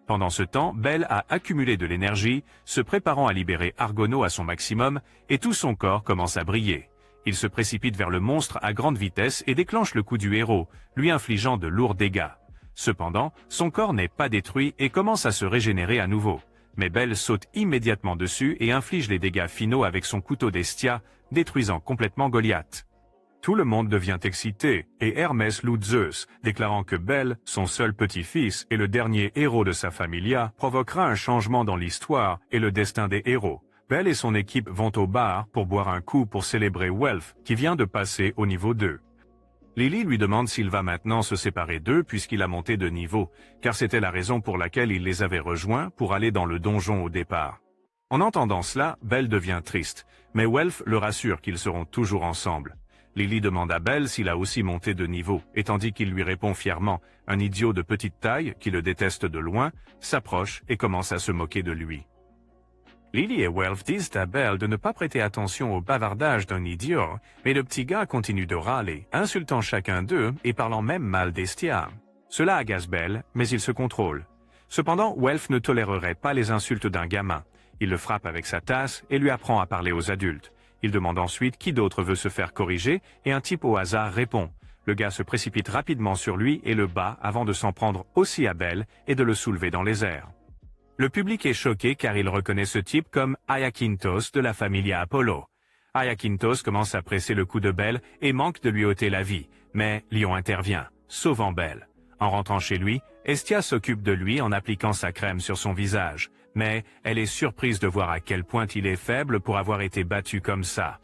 Pendant ce temps, Bell a accumulé de l'énergie, se préparant à libérer Argonaut à son maximum, et tout son corps commence à briller. Il se précipite vers le monstre à grande vitesse et déclenche le coup du héros, lui infligeant de lourds dégâts. Cependant, son corps n'est pas détruit et commence à se régénérer à nouveau. Mais Bell saute immédiatement dessus et inflige les dégâts finaux avec son couteau d'Hestia, détruisant complètement Goliath. Tout le monde devient excité, et Hermès loue Zeus, déclarant que Bell, son seul petit-fils et le dernier héros de sa familia, provoquera un changement dans l'histoire et le destin des héros. Bell et son équipe vont au bar pour boire un coup pour célébrer Welf, qui vient de passer au niveau 2. Lily lui demande s'il va maintenant se séparer d'eux puisqu'il a monté de niveau, car c'était la raison pour laquelle il les avait rejoints pour aller dans le donjon au départ. En entendant cela, Bell devient triste, mais Welf le rassure qu'ils seront toujours ensemble. Lily demande à Bell s'il a aussi monté de niveau, et tandis qu'il lui répond fièrement, un idiot de petite taille, qui le déteste de loin, s'approche et commence à se moquer de lui. Lily et Welf disent à Bell de ne pas prêter attention au bavardage d'un idiot, mais le petit gars continue de râler, insultant chacun d'eux et parlant même mal d'Hestia. Cela agace Bell, mais il se contrôle. Cependant, Welf ne tolérerait pas les insultes d'un gamin. Il le frappe avec sa tasse et lui apprend à parler aux adultes. Il demande ensuite qui d'autre veut se faire corriger et un type au hasard répond. Le gars se précipite rapidement sur lui et le bat avant de s'en prendre aussi à Bell et de le soulever dans les airs. Le public est choqué car il reconnaît ce type comme Ayakintos de la familia Apollo. Ayakintos commence à presser le cou de Bell et manque de lui ôter la vie, mais Lion intervient, sauvant Bell. En rentrant chez lui, Hestia s'occupe de lui en appliquant sa crème sur son visage, mais elle est surprise de voir à quel point il est faible pour avoir été battu comme ça.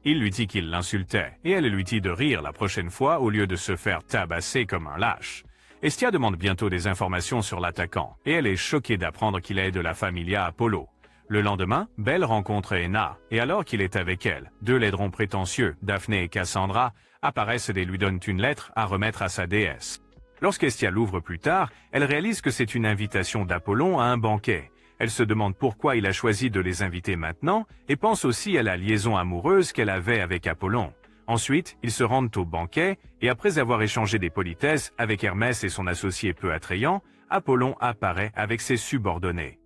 Il lui dit qu'il l'insultait, et elle lui dit de rire la prochaine fois au lieu de se faire tabasser comme un lâche. Hestia demande bientôt des informations sur l'attaquant, et elle est choquée d'apprendre qu'il est de la familia Apollo. Le lendemain, Bell rencontre Enna, et alors qu'il est avec elle, deux laidrons prétentieux, Daphné et Cassandra, apparaissent et lui donnent une lettre à remettre à sa déesse. Lorsqu'Hestia l'ouvre plus tard, elle réalise que c'est une invitation d'Apollon à un banquet. Elle se demande pourquoi il a choisi de les inviter maintenant, et pense aussi à la liaison amoureuse qu'elle avait avec Apollon. Ensuite, ils se rendent au banquet, et après avoir échangé des politesses avec Hermès et son associé peu attrayant, Apollon apparaît avec ses subordonnés.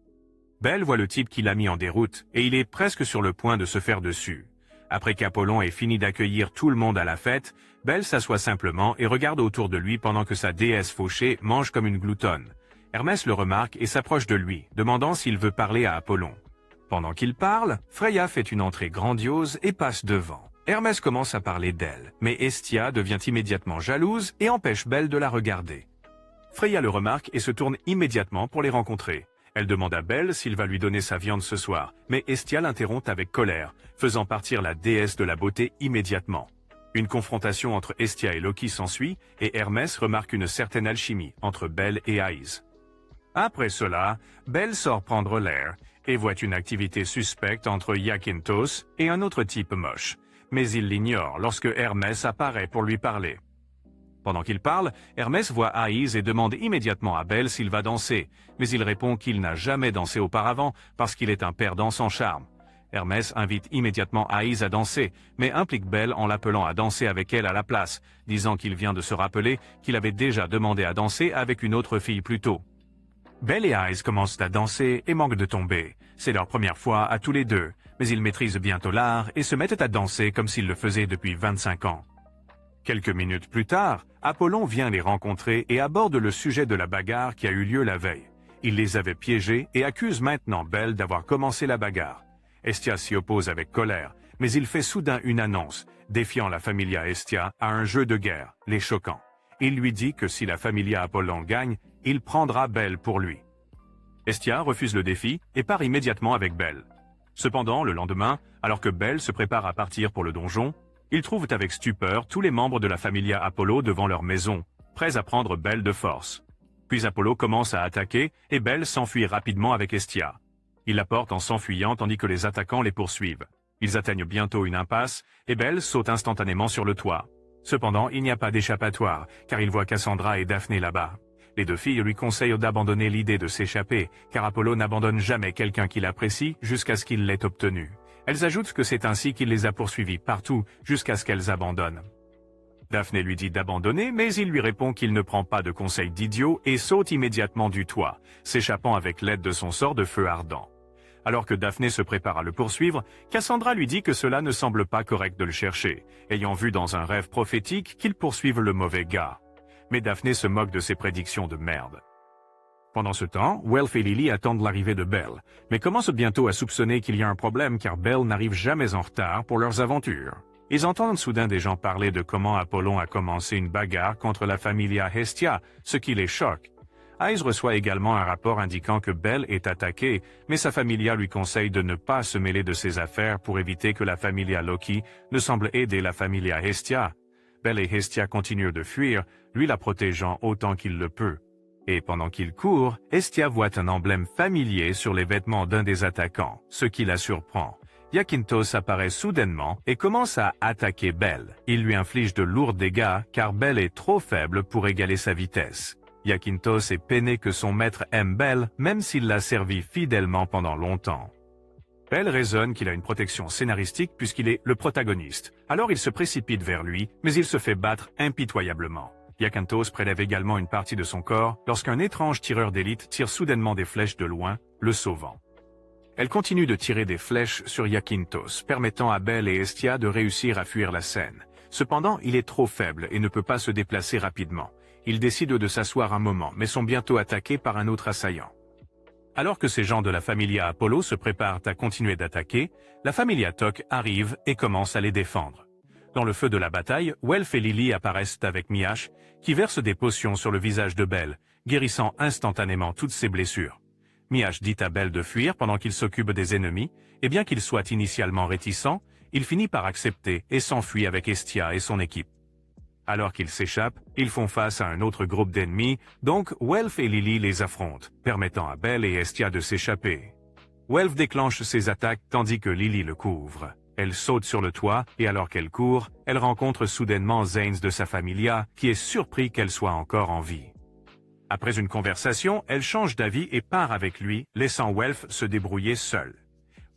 Bell voit le type qui l'a mis en déroute, et il est presque sur le point de se faire dessus. Après qu'Apollon ait fini d'accueillir tout le monde à la fête, Bell s'assoit simplement et regarde autour de lui pendant que sa déesse fauchée mange comme une gloutonne. Hermès le remarque et s'approche de lui, demandant s'il veut parler à Apollon. Pendant qu'il parle, Freya fait une entrée grandiose et passe devant. Hermès commence à parler d'elle, mais Hestia devient immédiatement jalouse et empêche Bell de la regarder. Freya le remarque et se tourne immédiatement pour les rencontrer. Elle demande à Belle s'il va lui donner sa viande ce soir, mais Hestia l'interrompt avec colère, faisant partir la déesse de la beauté immédiatement. Une confrontation entre Hestia et Loki s'ensuit, et Hermès remarque une certaine alchimie entre Belle et Aïs. Après cela, Belle sort prendre l'air, et voit une activité suspecte entre Zakynthos et un autre type moche, mais il l'ignore lorsque Hermès apparaît pour lui parler. Pendant qu'il parle, Hermès voit Aïs et demande immédiatement à Belle s'il va danser, mais il répond qu'il n'a jamais dansé auparavant parce qu'il est un perdant sans charme. Hermès invite immédiatement Aïs à danser, mais implique Belle en l'appelant à danser avec elle à la place, disant qu'il vient de se rappeler qu'il avait déjà demandé à danser avec une autre fille plus tôt. Belle et Aïs commencent à danser et manquent de tomber. C'est leur première fois à tous les deux, mais ils maîtrisent bientôt l'art et se mettent à danser comme s'ils le faisaient depuis 25 ans. Quelques minutes plus tard, Apollon vient les rencontrer et aborde le sujet de la bagarre qui a eu lieu la veille. Il les avait piégés et accuse maintenant Belle d'avoir commencé la bagarre. Hestia s'y oppose avec colère, mais il fait soudain une annonce, défiant la Familia Hestia à un jeu de guerre, les choquant. Il lui dit que si la Familia Apollon gagne, il prendra Belle pour lui. Hestia refuse le défi et part immédiatement avec Belle. Cependant, le lendemain, alors que Belle se prépare à partir pour le donjon, ils trouvent avec stupeur tous les membres de la Familia Apollo devant leur maison, prêts à prendre Belle de force. Puis Apollo commence à attaquer et Belle s'enfuit rapidement avec Hestia. Il la porte en s'enfuyant tandis que les attaquants les poursuivent. Ils atteignent bientôt une impasse et Belle saute instantanément sur le toit. Cependant, il n'y a pas d'échappatoire, car il voit Cassandra et Daphné là-bas. Les deux filles lui conseillent d'abandonner l'idée de s'échapper, car Apollo n'abandonne jamais quelqu'un qu'il apprécie jusqu'à ce qu'il l'ait obtenu. Elles ajoutent que c'est ainsi qu'il les a poursuivies partout, jusqu'à ce qu'elles abandonnent. Daphné lui dit d'abandonner, mais il lui répond qu'il ne prend pas de conseils d'idiot et saute immédiatement du toit, s'échappant avec l'aide de son sort de feu ardent. Alors que Daphné se prépare à le poursuivre, Cassandra lui dit que cela ne semble pas correct de le chercher, ayant vu dans un rêve prophétique qu'il poursuive le mauvais gars. Mais Daphné se moque de ses prédictions de merde. Pendant ce temps, Welf et Lily attendent l'arrivée de Belle, mais commencent bientôt à soupçonner qu'il y a un problème car Belle n'arrive jamais en retard pour leurs aventures. Ils entendent soudain des gens parler de comment Apollon a commencé une bagarre contre la Familia Hestia, ce qui les choque. Aïs reçoit également un rapport indiquant que Belle est attaquée, mais sa Familia lui conseille de ne pas se mêler de ses affaires pour éviter que la Familia Loki ne semble aider la Familia Hestia. Belle et Hestia continuent de fuir, lui la protégeant autant qu'il le peut. Et pendant qu'il court, Hestia voit un emblème familier sur les vêtements d'un des attaquants, ce qui la surprend. Zakynthos apparaît soudainement et commence à attaquer Belle. Il lui inflige de lourds dégâts car Belle est trop faible pour égaler sa vitesse. Zakynthos est peiné que son maître aime Belle, même s'il l'a servi fidèlement pendant longtemps. Belle raisonne qu'il a une protection scénaristique puisqu'il est le protagoniste. Alors il se précipite vers lui, mais il se fait battre impitoyablement. Zakynthos prélève également une partie de son corps lorsqu'un étrange tireur d'élite tire soudainement des flèches de loin, le sauvant. Elle continue de tirer des flèches sur Zakynthos, permettant à Belle et Hestia de réussir à fuir la scène. Cependant, il est trop faible et ne peut pas se déplacer rapidement. Ils décident de s'asseoir un moment, mais sont bientôt attaqués par un autre assaillant. Alors que ces gens de la Familia Apollo se préparent à continuer d'attaquer, la Familia Toc arrive et commence à les défendre. Dans le feu de la bataille, Welf et Lily apparaissent avec Miash, qui verse des potions sur le visage de Belle, guérissant instantanément toutes ses blessures. Miash dit à Belle de fuir pendant qu'il s'occupe des ennemis, et bien qu'il soit initialement réticent, il finit par accepter et s'enfuit avec Hestia et son équipe. Alors qu'ils s'échappent, ils font face à un autre groupe d'ennemis, donc Welf et Lily les affrontent, permettant à Belle et Hestia de s'échapper. Welf déclenche ses attaques tandis que Lily le couvre. Elle saute sur le toit et alors qu'elle court, elle rencontre soudainement Zanes de sa Familia, qui est surpris qu'elle soit encore en vie. Après une conversation, elle change d'avis et part avec lui, laissant Welf se débrouiller seul.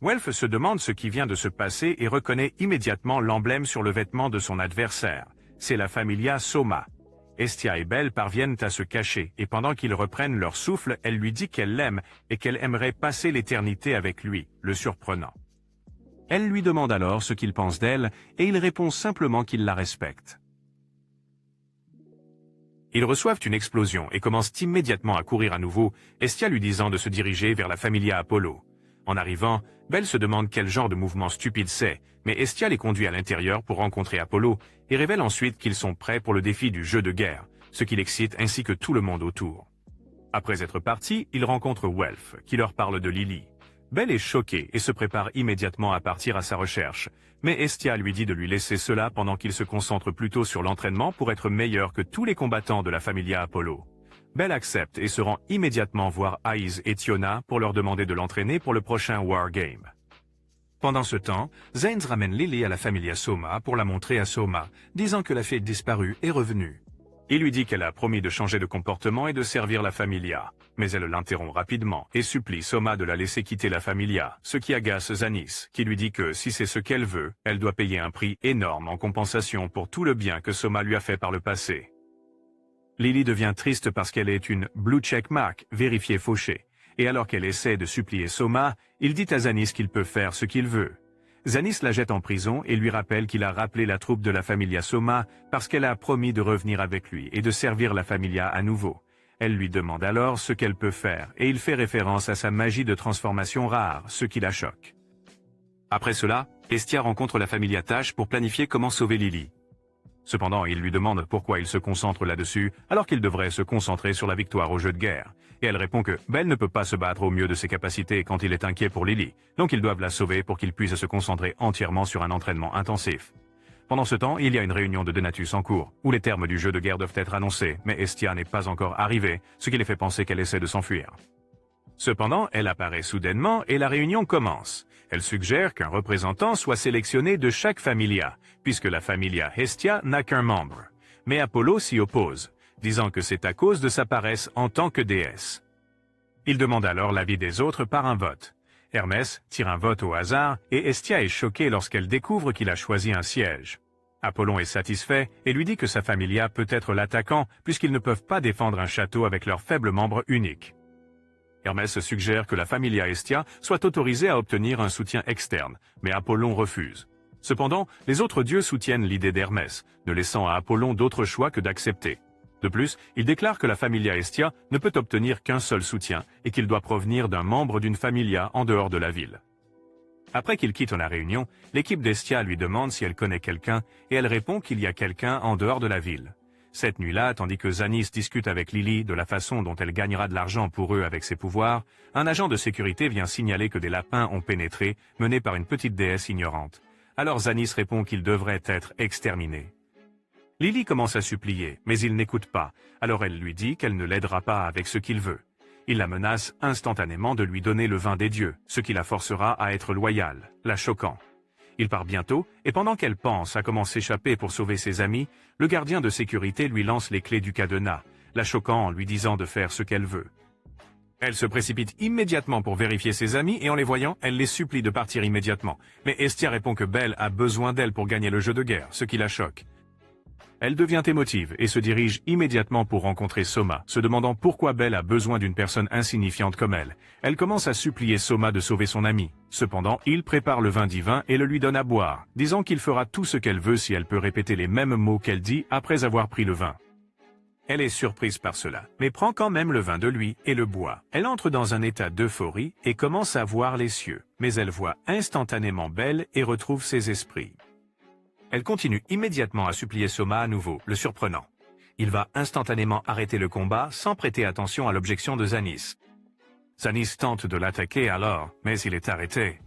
Welf se demande ce qui vient de se passer et reconnaît immédiatement l'emblème sur le vêtement de son adversaire. C'est la Familia Soma. Hestia et Belle parviennent à se cacher, et pendant qu'ils reprennent leur souffle, elle lui dit qu'elle l'aime et qu'elle aimerait passer l'éternité avec lui, le surprenant. Elle lui demande alors ce qu'il pense d'elle, et il répond simplement qu'il la respecte. Ils reçoivent une explosion et commencent immédiatement à courir à nouveau, Hestia lui disant de se diriger vers la Familia Apollo. En arrivant, Belle se demande quel genre de mouvement stupide c'est, mais Hestia les conduit à l'intérieur pour rencontrer Apollo et révèle ensuite qu'ils sont prêts pour le défi du jeu de guerre, ce qui l'excite ainsi que tout le monde autour. Après être parti, ils rencontrent Welf, qui leur parle de Lily. Belle est choquée et se prépare immédiatement à partir à sa recherche, mais Hestia lui dit de lui laisser cela pendant qu'il se concentre plutôt sur l'entraînement pour être meilleur que tous les combattants de la Familia Apollo. Belle accepte et se rend immédiatement voir Aiz et Tiona pour leur demander de l'entraîner pour le prochain Wargame. Pendant ce temps, Zanes ramène Lily à la Familia Soma pour la montrer à Soma, disant que la fille disparue est revenue. Il lui dit qu'elle a promis de changer de comportement et de servir la Familia, mais elle l'interrompt rapidement et supplie Soma de la laisser quitter la Familia, ce qui agace Zanis, qui lui dit que si c'est ce qu'elle veut, elle doit payer un prix énorme en compensation pour tout le bien que Soma lui a fait par le passé. Lily devient triste parce qu'elle est une Blue Check Mark vérifiée fauchée, et alors qu'elle essaie de supplier Soma, il dit à Zanis qu'il peut faire ce qu'il veut. Zanis la jette en prison et lui rappelle qu'il a rappelé la troupe de la Familia Soma parce qu'elle a promis de revenir avec lui et de servir la Familia à nouveau. Elle lui demande alors ce qu'elle peut faire et il fait référence à sa magie de transformation rare, ce qui la choque. Après cela, Hestia rencontre la Familia Tash pour planifier comment sauver Lily. Cependant, il lui demande pourquoi il se concentre là-dessus alors qu'il devrait se concentrer sur la victoire au jeu de guerre. Et elle répond que Belle ne peut pas se battre au mieux de ses capacités quand il est inquiet pour Lily, donc ils doivent la sauver pour qu'il puisse se concentrer entièrement sur un entraînement intensif. Pendant ce temps, il y a une réunion de Donatus en cours, où les termes du jeu de guerre doivent être annoncés, mais Hestia n'est pas encore arrivée, ce qui les fait penser qu'elle essaie de s'enfuir. Cependant, elle apparaît soudainement et la réunion commence. Elle suggère qu'un représentant soit sélectionné de chaque familia, puisque la familia Hestia n'a qu'un membre. Mais Apollo s'y oppose, disant que c'est à cause de sa paresse en tant que déesse. Il demande alors l'avis des autres par un vote. Hermès tire un vote au hasard et Hestia est choquée lorsqu'elle découvre qu'il a choisi un siège. Apollon est satisfait et lui dit que sa familia peut être l'attaquant puisqu'ils ne peuvent pas défendre un château avec leur faible membre unique. Hermès suggère que la familia Hestia soit autorisée à obtenir un soutien externe, mais Apollon refuse. Cependant, les autres dieux soutiennent l'idée d'Hermès, ne laissant à Apollon d'autre choix que d'accepter. De plus, il déclare que la familia Hestia ne peut obtenir qu'un seul soutien et qu'il doit provenir d'un membre d'une familia en dehors de la ville. Après qu'il quitte la réunion, l'équipe d'Hestia lui demande si elle connaît quelqu'un et elle répond qu'il y a quelqu'un en dehors de la ville. Cette nuit-là, tandis que Zanis discute avec Lily de la façon dont elle gagnera de l'argent pour eux avec ses pouvoirs, un agent de sécurité vient signaler que des lapins ont pénétré, menés par une petite déesse ignorante. Alors Zanis répond qu'il devrait être exterminé. Lily commence à supplier, mais il n'écoute pas, alors elle lui dit qu'elle ne l'aidera pas avec ce qu'il veut. Il la menace instantanément de lui donner le vin des dieux, ce qui la forcera à être loyale, la choquant. Il part bientôt, et pendant qu'elle pense à comment s'échapper pour sauver ses amis, le gardien de sécurité lui lance les clés du cadenas, la choquant en lui disant de faire ce qu'elle veut. Elle se précipite immédiatement pour vérifier ses amis et en les voyant, elle les supplie de partir immédiatement. Mais Hestia répond que Belle a besoin d'elle pour gagner le jeu de guerre, ce qui la choque. Elle devient émotive et se dirige immédiatement pour rencontrer Soma, se demandant pourquoi Belle a besoin d'une personne insignifiante comme elle. Elle commence à supplier Soma de sauver son amie. Cependant, il prépare le vin divin et le lui donne à boire, disant qu'il fera tout ce qu'elle veut si elle peut répéter les mêmes mots qu'elle dit après avoir pris le vin. Elle est surprise par cela, mais prend quand même le vin de lui et le boit. Elle entre dans un état d'euphorie et commence à voir les cieux, mais elle voit instantanément Belle et retrouve ses esprits. Elle continue immédiatement à supplier Soma à nouveau, le surprenant. Il va instantanément arrêter le combat sans prêter attention à l'objection de Zanis. Zanis tente de l'attaquer alors, mais il est arrêté.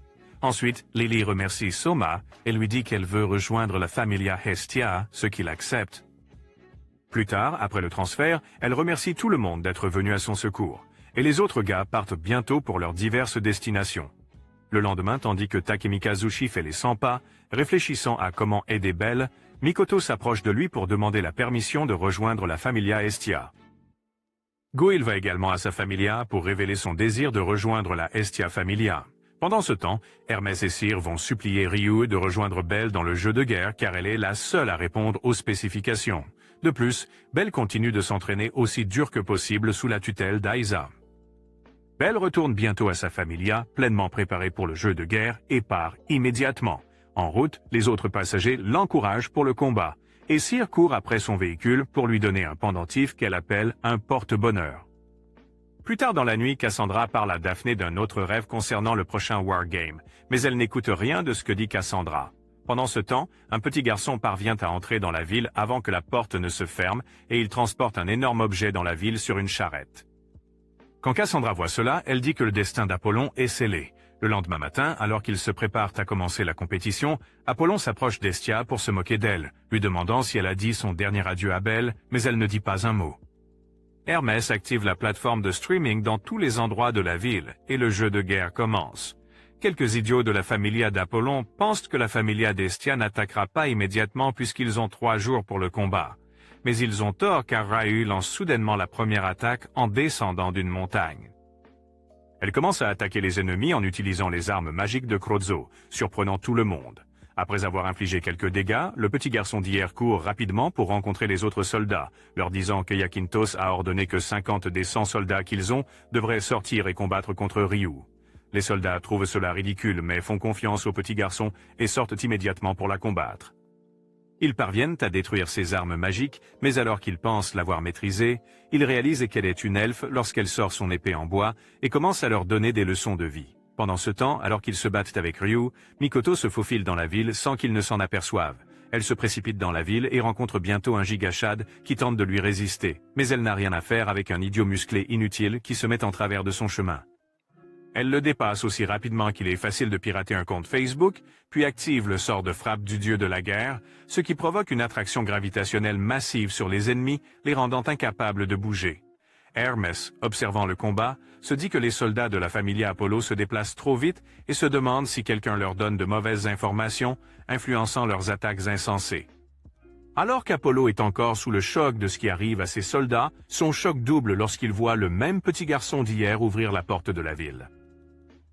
Ensuite, Lily remercie Soma et lui dit qu'elle veut rejoindre la familia Hestia, ce qu'il accepte. Plus tard, après le transfert, elle remercie tout le monde d'être venu à son secours, et les autres gars partent bientôt pour leurs diverses destinations. Le lendemain, tandis que Takemikazuchi fait les 100 pas, réfléchissant à comment aider Belle, Mikoto s'approche de lui pour demander la permission de rejoindre la familia Hestia. Goil va également à sa familia pour révéler son désir de rejoindre la Hestia Familia. Pendant ce temps, Hermès et Cyr vont supplier Ryu de rejoindre Belle dans le jeu de guerre car elle est la seule à répondre aux spécifications. De plus, Belle continue de s'entraîner aussi dur que possible sous la tutelle d'Aiza. Belle retourne bientôt à sa familia, pleinement préparée pour le jeu de guerre, et part immédiatement. En route, les autres passagers l'encouragent pour le combat, et Cyr court après son véhicule pour lui donner un pendentif qu'elle appelle un porte-bonheur. Plus tard dans la nuit, Cassandra parle à Daphné d'un autre rêve concernant le prochain Wargame, mais elle n'écoute rien de ce que dit Cassandra. Pendant ce temps, un petit garçon parvient à entrer dans la ville avant que la porte ne se ferme, et il transporte un énorme objet dans la ville sur une charrette. Quand Cassandra voit cela, elle dit que le destin d'Apollon est scellé. Le lendemain matin, alors qu'ils se préparent à commencer la compétition, Apollon s'approche d'Hestia pour se moquer d'elle, lui demandant si elle a dit son dernier adieu à Belle, mais elle ne dit pas un mot. Hermès active la plateforme de streaming dans tous les endroits de la ville, et le jeu de guerre commence. Quelques idiots de la familia d'Apollon pensent que la familia d'Hestia n'attaquera pas immédiatement puisqu'ils ont 3 jours pour le combat. Mais ils ont tort car Rhyu lance soudainement la première attaque en descendant d'une montagne. Elle commence à attaquer les ennemis en utilisant les armes magiques de Crozzo, surprenant tout le monde. Après avoir infligé quelques dégâts, le petit garçon d'hier court rapidement pour rencontrer les autres soldats, leur disant que Zakynthos a ordonné que 50 des 100 soldats qu'ils ont devraient sortir et combattre contre Ryu. Les soldats trouvent cela ridicule mais font confiance au petit garçon et sortent immédiatement pour la combattre. Ils parviennent à détruire ses armes magiques, mais alors qu'ils pensent l'avoir maîtrisée, ils réalisent qu'elle est une elfe lorsqu'elle sort son épée en bois et commence à leur donner des leçons de vie. Pendant ce temps, alors qu'ils se battent avec Ryu, Mikoto se faufile dans la ville sans qu'ils ne s'en aperçoivent. Elle se précipite dans la ville et rencontre bientôt un gigachad qui tente de lui résister, mais elle n'a rien à faire avec un idiot musclé inutile qui se met en travers de son chemin. Elle le dépasse aussi rapidement qu'il est facile de pirater un compte Facebook, puis active le sort de frappe du dieu de la guerre, ce qui provoque une attraction gravitationnelle massive sur les ennemis, les rendant incapables de bouger. Hermès, observant le combat, se dit que les soldats de la familia Apollo se déplacent trop vite et se demande si quelqu'un leur donne de mauvaises informations, influençant leurs attaques insensées. Alors qu'Apollo est encore sous le choc de ce qui arrive à ses soldats, son choc double lorsqu'il voit le même petit garçon d'hier ouvrir la porte de la ville.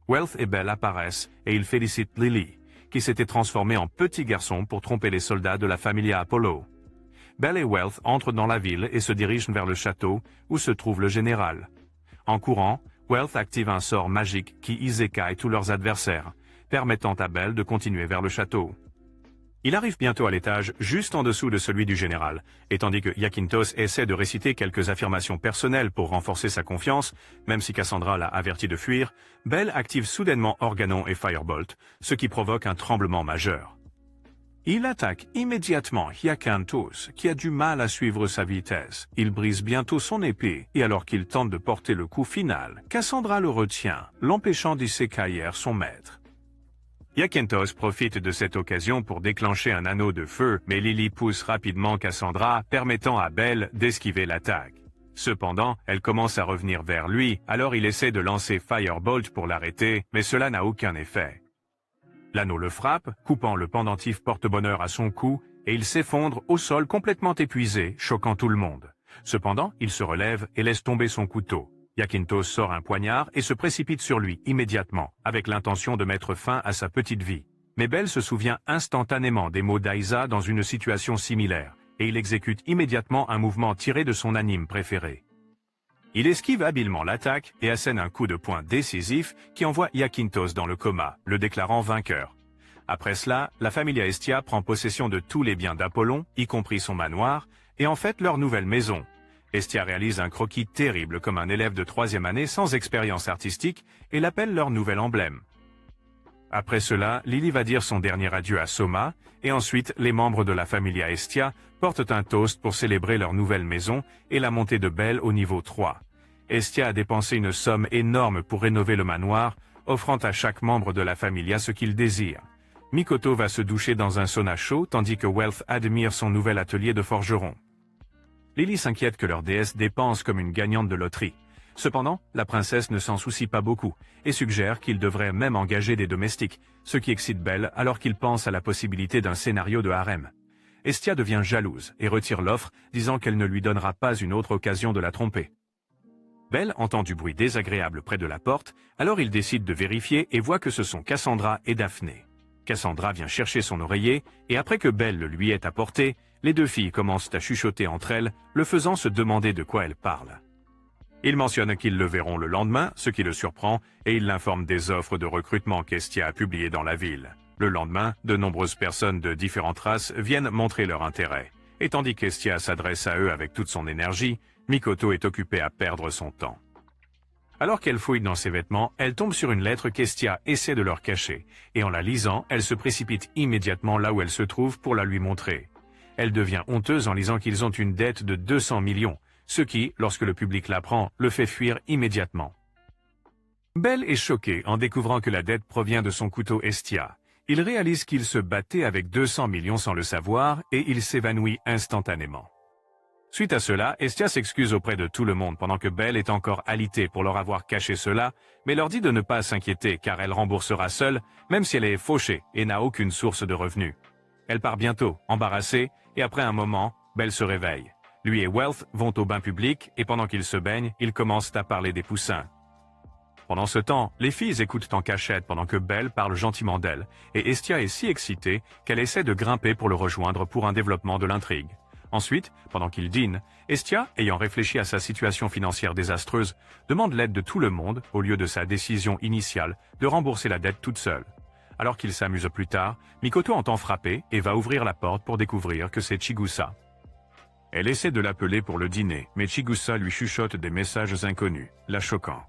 Wealth et Belle apparaissent et ils félicitent Lily, qui s'était transformée en petit garçon pour tromper les soldats de la familia Apollo. Belle et Wealth entrent dans la ville et se dirigent vers le château où se trouve le général. En courant, Wealth active un sort magique qui isekai tous leurs adversaires, permettant à Belle de continuer vers le château. Il arrive bientôt à l'étage juste en dessous de celui du général, et tandis que Zakynthos essaie de réciter quelques affirmations personnelles pour renforcer sa confiance, même si Cassandra l'a averti de fuir, Belle active soudainement Organon et Firebolt, ce qui provoque un tremblement majeur. Il attaque immédiatement Zakynthos, qui a du mal à suivre sa vitesse. Il brise bientôt son épée, et alors qu'il tente de porter le coup final, Cassandra le retient, l'empêchant d'isekai son maître. Zakynthos profite de cette occasion pour déclencher un anneau de feu, mais Lily pousse rapidement Cassandra, permettant à Belle d'esquiver l'attaque. Cependant, elle commence à revenir vers lui, alors il essaie de lancer Firebolt pour l'arrêter, mais cela n'a aucun effet. L'anneau le frappe, coupant le pendentif porte-bonheur à son cou, et il s'effondre au sol complètement épuisé, choquant tout le monde. Cependant, il se relève et laisse tomber son couteau. Zakynthos sort un poignard et se précipite sur lui immédiatement, avec l'intention de mettre fin à sa petite vie. Mais Belle se souvient instantanément des mots d'Aiza dans une situation similaire, et il exécute immédiatement un mouvement tiré de son anime préféré. Il esquive habilement l'attaque et assène un coup de poing décisif qui envoie Zakynthos dans le coma, le déclarant vainqueur. Après cela, la familia Hestia prend possession de tous les biens d'Apollon, y compris son manoir, et en fait leur nouvelle maison. Hestia réalise un croquis terrible comme un élève de 3e année sans expérience artistique et l'appelle leur nouvel emblème. Après cela, Lily va dire son dernier adieu à Soma, et ensuite les membres de la familia Hestia portent un toast pour célébrer leur nouvelle maison et la montée de Belle au niveau 3. Hestia a dépensé une somme énorme pour rénover le manoir, offrant à chaque membre de la familia ce qu'il désire. Mikoto va se doucher dans un sauna chaud tandis que Wealth admire son nouvel atelier de forgeron. Lily s'inquiète que leur déesse dépense comme une gagnante de loterie. Cependant, la princesse ne s'en soucie pas beaucoup et suggère qu'il devrait même engager des domestiques, ce qui excite Belle alors qu'il pense à la possibilité d'un scénario de harem. Hestia devient jalouse et retire l'offre, disant qu'elle ne lui donnera pas une autre occasion de la tromper. Belle entend du bruit désagréable près de la porte, alors il décide de vérifier et voit que ce sont Cassandra et Daphné. Cassandra vient chercher son oreiller, et après que Belle le lui ait apporté, les deux filles commencent à chuchoter entre elles, le faisant se demander de quoi elles parlent. Il mentionne qu'ils le verront le lendemain, ce qui le surprend, et il l'informe des offres de recrutement qu'Hestia a publiées dans la ville. Le lendemain, de nombreuses personnes de différentes races viennent montrer leur intérêt. Et tandis qu'Hestia s'adresse à eux avec toute son énergie, Mikoto est occupée à perdre son temps. Alors qu'elle fouille dans ses vêtements, elle tombe sur une lettre qu'Hestia essaie de leur cacher, et en la lisant, elle se précipite immédiatement là où elle se trouve pour la lui montrer. Elle devient honteuse en lisant qu'ils ont une dette de 200 millions, ce qui, lorsque le public l'apprend, le fait fuir immédiatement. Belle est choqué en découvrant que la dette provient de son couteau Hestia. Il réalise qu'il se battait avec 200 millions sans le savoir et il s'évanouit instantanément. Suite à cela, Hestia s'excuse auprès de tout le monde pendant que Belle est encore alitée pour leur avoir caché cela, mais leur dit de ne pas s'inquiéter car elle remboursera seule, même si elle est fauchée et n'a aucune source de revenus. Elle part bientôt, embarrassée, et après un moment, Belle se réveille. Lui et Wealth vont au bain public et pendant qu'ils se baignent, ils commencent à parler des poussins. Pendant ce temps, les filles écoutent en cachette pendant que Belle parle gentiment d'elle, et Hestia est si excitée qu'elle essaie de grimper pour le rejoindre pour un développement de l'intrigue. Ensuite, pendant qu'ils dînent, Hestia, ayant réfléchi à sa situation financière désastreuse, demande l'aide de tout le monde, au lieu de sa décision initiale de rembourser la dette toute seule. Alors qu'ils s'amusent plus tard, Mikoto entend frapper et va ouvrir la porte pour découvrir que c'est Chigusa. Elle essaie de l'appeler pour le dîner, mais Chigusa lui chuchote des messages inconnus, la choquant.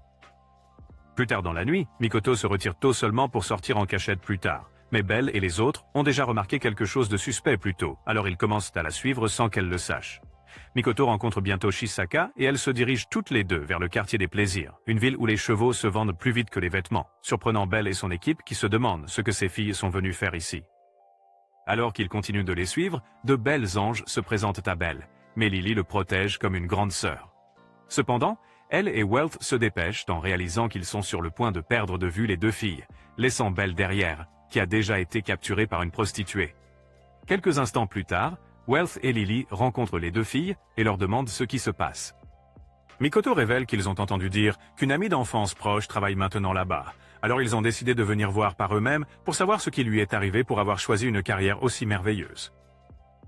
Plus tard dans la nuit, Mikoto se retire tôt seulement pour sortir en cachette plus tard. Mais Belle et les autres ont déjà remarqué quelque chose de suspect plus tôt, alors ils commencent à la suivre sans qu'elle le sache. Mikoto rencontre bientôt Shisaka et elles se dirigent toutes les deux vers le quartier des plaisirs, une ville où les chevaux se vendent plus vite que les vêtements, surprenant Belle et son équipe qui se demandent ce que ces filles sont venues faire ici. Alors qu'ils continuent de les suivre, de belles anges se présentent à Belle, mais Lily le protège comme une grande sœur. Cependant, elle et Wealth se dépêchent en réalisant qu'ils sont sur le point de perdre de vue les deux filles, laissant Belle derrière, qui a déjà été capturée par une prostituée. Quelques instants plus tard, Wealth et Lily rencontrent les deux filles et leur demandent ce qui se passe. Mikoto révèle qu'ils ont entendu dire qu'une amie d'enfance proche travaille maintenant là-bas, alors ils ont décidé de venir voir par eux-mêmes pour savoir ce qui lui est arrivé pour avoir choisi une carrière aussi merveilleuse.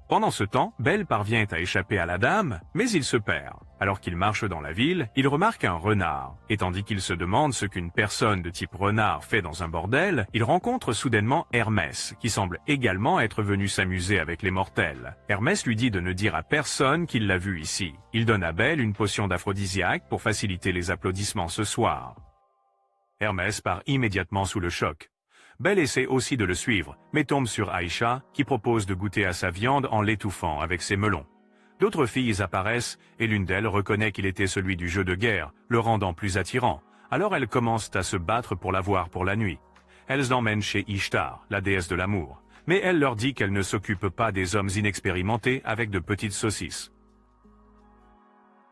Pendant ce temps, Belle parvient à échapper à la dame, mais il se perd. Alors qu'il marche dans la ville, il remarque un renard, et tandis qu'il se demande ce qu'une personne de type renard fait dans un bordel, il rencontre soudainement Hermès, qui semble également être venu s'amuser avec les mortels. Hermès lui dit de ne dire à personne qu'il l'a vu ici. Il donne à Belle une potion d'aphrodisiaque pour faciliter les applaudissements ce soir. Hermès part immédiatement sous le choc. Belle essaie aussi de le suivre, mais tombe sur Aïcha, qui propose de goûter à sa viande en l'étouffant avec ses melons. D'autres filles apparaissent, et l'une d'elles reconnaît qu'il était celui du jeu de guerre, le rendant plus attirant. Alors elles commencent à se battre pour l'avoir pour la nuit. Elles l'emmènent chez Ishtar, la déesse de l'amour, mais elle leur dit qu'elle ne s'occupe pas des hommes inexpérimentés avec de petites saucisses.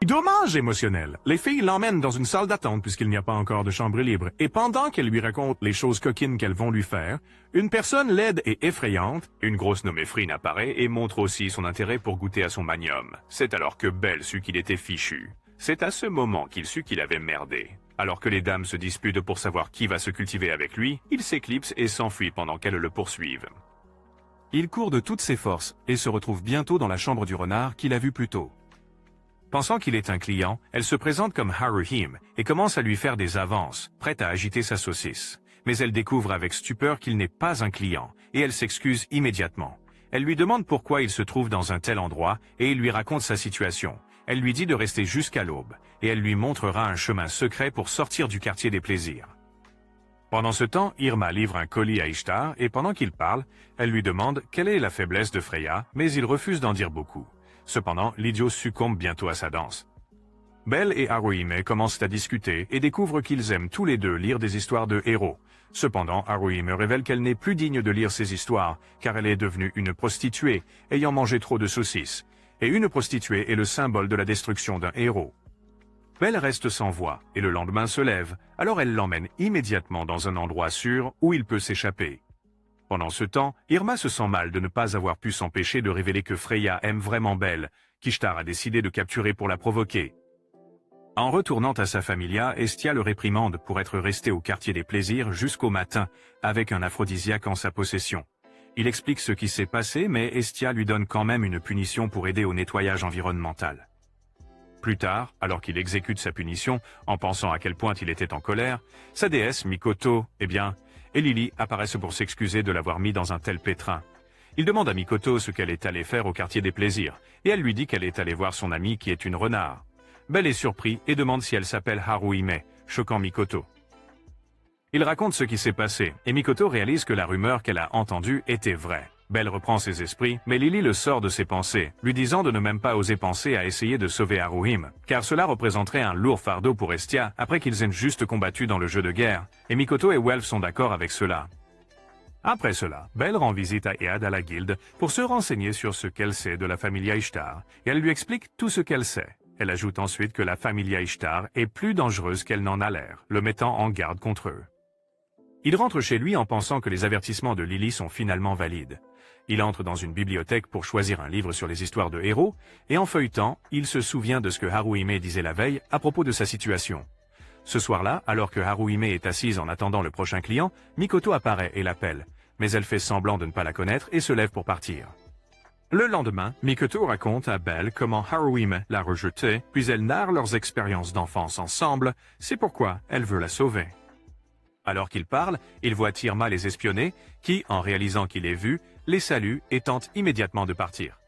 Dommage émotionnel. Les filles l'emmènent dans une salle d'attente puisqu'il n'y a pas encore de chambre libre. Et pendant qu'elles lui racontent les choses coquines qu'elles vont lui faire, une personne laide et effrayante, une grosse nommée Frine apparaît et montre aussi son intérêt pour goûter à son magnum. C'est alors que Belle sut qu'il était fichu. C'est à ce moment qu'il sut qu'il avait merdé. Alors que les dames se disputent pour savoir qui va se cultiver avec lui, il s'éclipse et s'enfuit pendant qu'elles le poursuivent. Il court de toutes ses forces et se retrouve bientôt dans la chambre du renard qu'il a vu plus tôt. Pensant qu'il est un client, elle se présente comme Haruhime et commence à lui faire des avances, prête à agiter sa saucisse. Mais elle découvre avec stupeur qu'il n'est pas un client, et elle s'excuse immédiatement. Elle lui demande pourquoi il se trouve dans un tel endroit, et il lui raconte sa situation. Elle lui dit de rester jusqu'à l'aube, et elle lui montrera un chemin secret pour sortir du quartier des plaisirs. Pendant ce temps, Irma livre un colis à Ishtar, et pendant qu'il parle, elle lui demande quelle est la faiblesse de Freya, mais il refuse d'en dire beaucoup. Cependant, l'idiot succombe bientôt à sa danse. Belle et Haruhime commencent à discuter et découvrent qu'ils aiment tous les deux lire des histoires de héros. Cependant, Haruhime révèle qu'elle n'est plus digne de lire ces histoires, car elle est devenue une prostituée, ayant mangé trop de saucisses. Et une prostituée est le symbole de la destruction d'un héros. Belle reste sans voix, et le lendemain se lève, alors elle l'emmène immédiatement dans un endroit sûr où il peut s'échapper. Pendant ce temps, Irma se sent mal de ne pas avoir pu s'empêcher de révéler que Freya aime vraiment Belle, qu'Ishtar a décidé de capturer pour la provoquer. En retournant à sa familia, Hestia le réprimande pour être resté au quartier des plaisirs jusqu'au matin, avec un aphrodisiaque en sa possession. Il explique ce qui s'est passé, mais Hestia lui donne quand même une punition pour aider au nettoyage environnemental. Plus tard, alors qu'il exécute sa punition, en pensant à quel point il était en colère, sa déesse, Mikoto, et Lily apparaissent pour s'excuser de l'avoir mis dans un tel pétrin. Il demande à Mikoto ce qu'elle est allée faire au quartier des plaisirs, et elle lui dit qu'elle est allée voir son amie qui est une renard. Belle est surpris et demande si elle s'appelle Haruhime, choquant Mikoto. Il raconte ce qui s'est passé, et Mikoto réalise que la rumeur qu'elle a entendue était vraie. Belle reprend ses esprits, mais Lily le sort de ses pensées, lui disant de ne même pas oser penser à essayer de sauver Haruhime, car cela représenterait un lourd fardeau pour Estia après qu'ils aient juste combattu dans le jeu de guerre, et Mikoto et Welf sont d'accord avec cela. Après cela, Belle rend visite à Ead à la guilde pour se renseigner sur ce qu'elle sait de la familia Ishtar, et elle lui explique tout ce qu'elle sait. Elle ajoute ensuite que la familia Ishtar est plus dangereuse qu'elle n'en a l'air, le mettant en garde contre eux. Il rentre chez lui en pensant que les avertissements de Lily sont finalement valides. Il entre dans une bibliothèque pour choisir un livre sur les histoires de héros, et en feuilletant, il se souvient de ce que Haruhime disait la veille à propos de sa situation. Ce soir-là, alors que Haruhime est assise en attendant le prochain client, Mikoto apparaît et l'appelle, mais elle fait semblant de ne pas la connaître et se lève pour partir. Le lendemain, Mikoto raconte à Belle comment Haruhime l'a rejetée, puis elle narre leurs expériences d'enfance ensemble, c'est pourquoi elle veut la sauver. Alors qu'il parle, il voit Tirma les espionner, qui, en réalisant qu'il est vu, les salue et tente immédiatement de partir.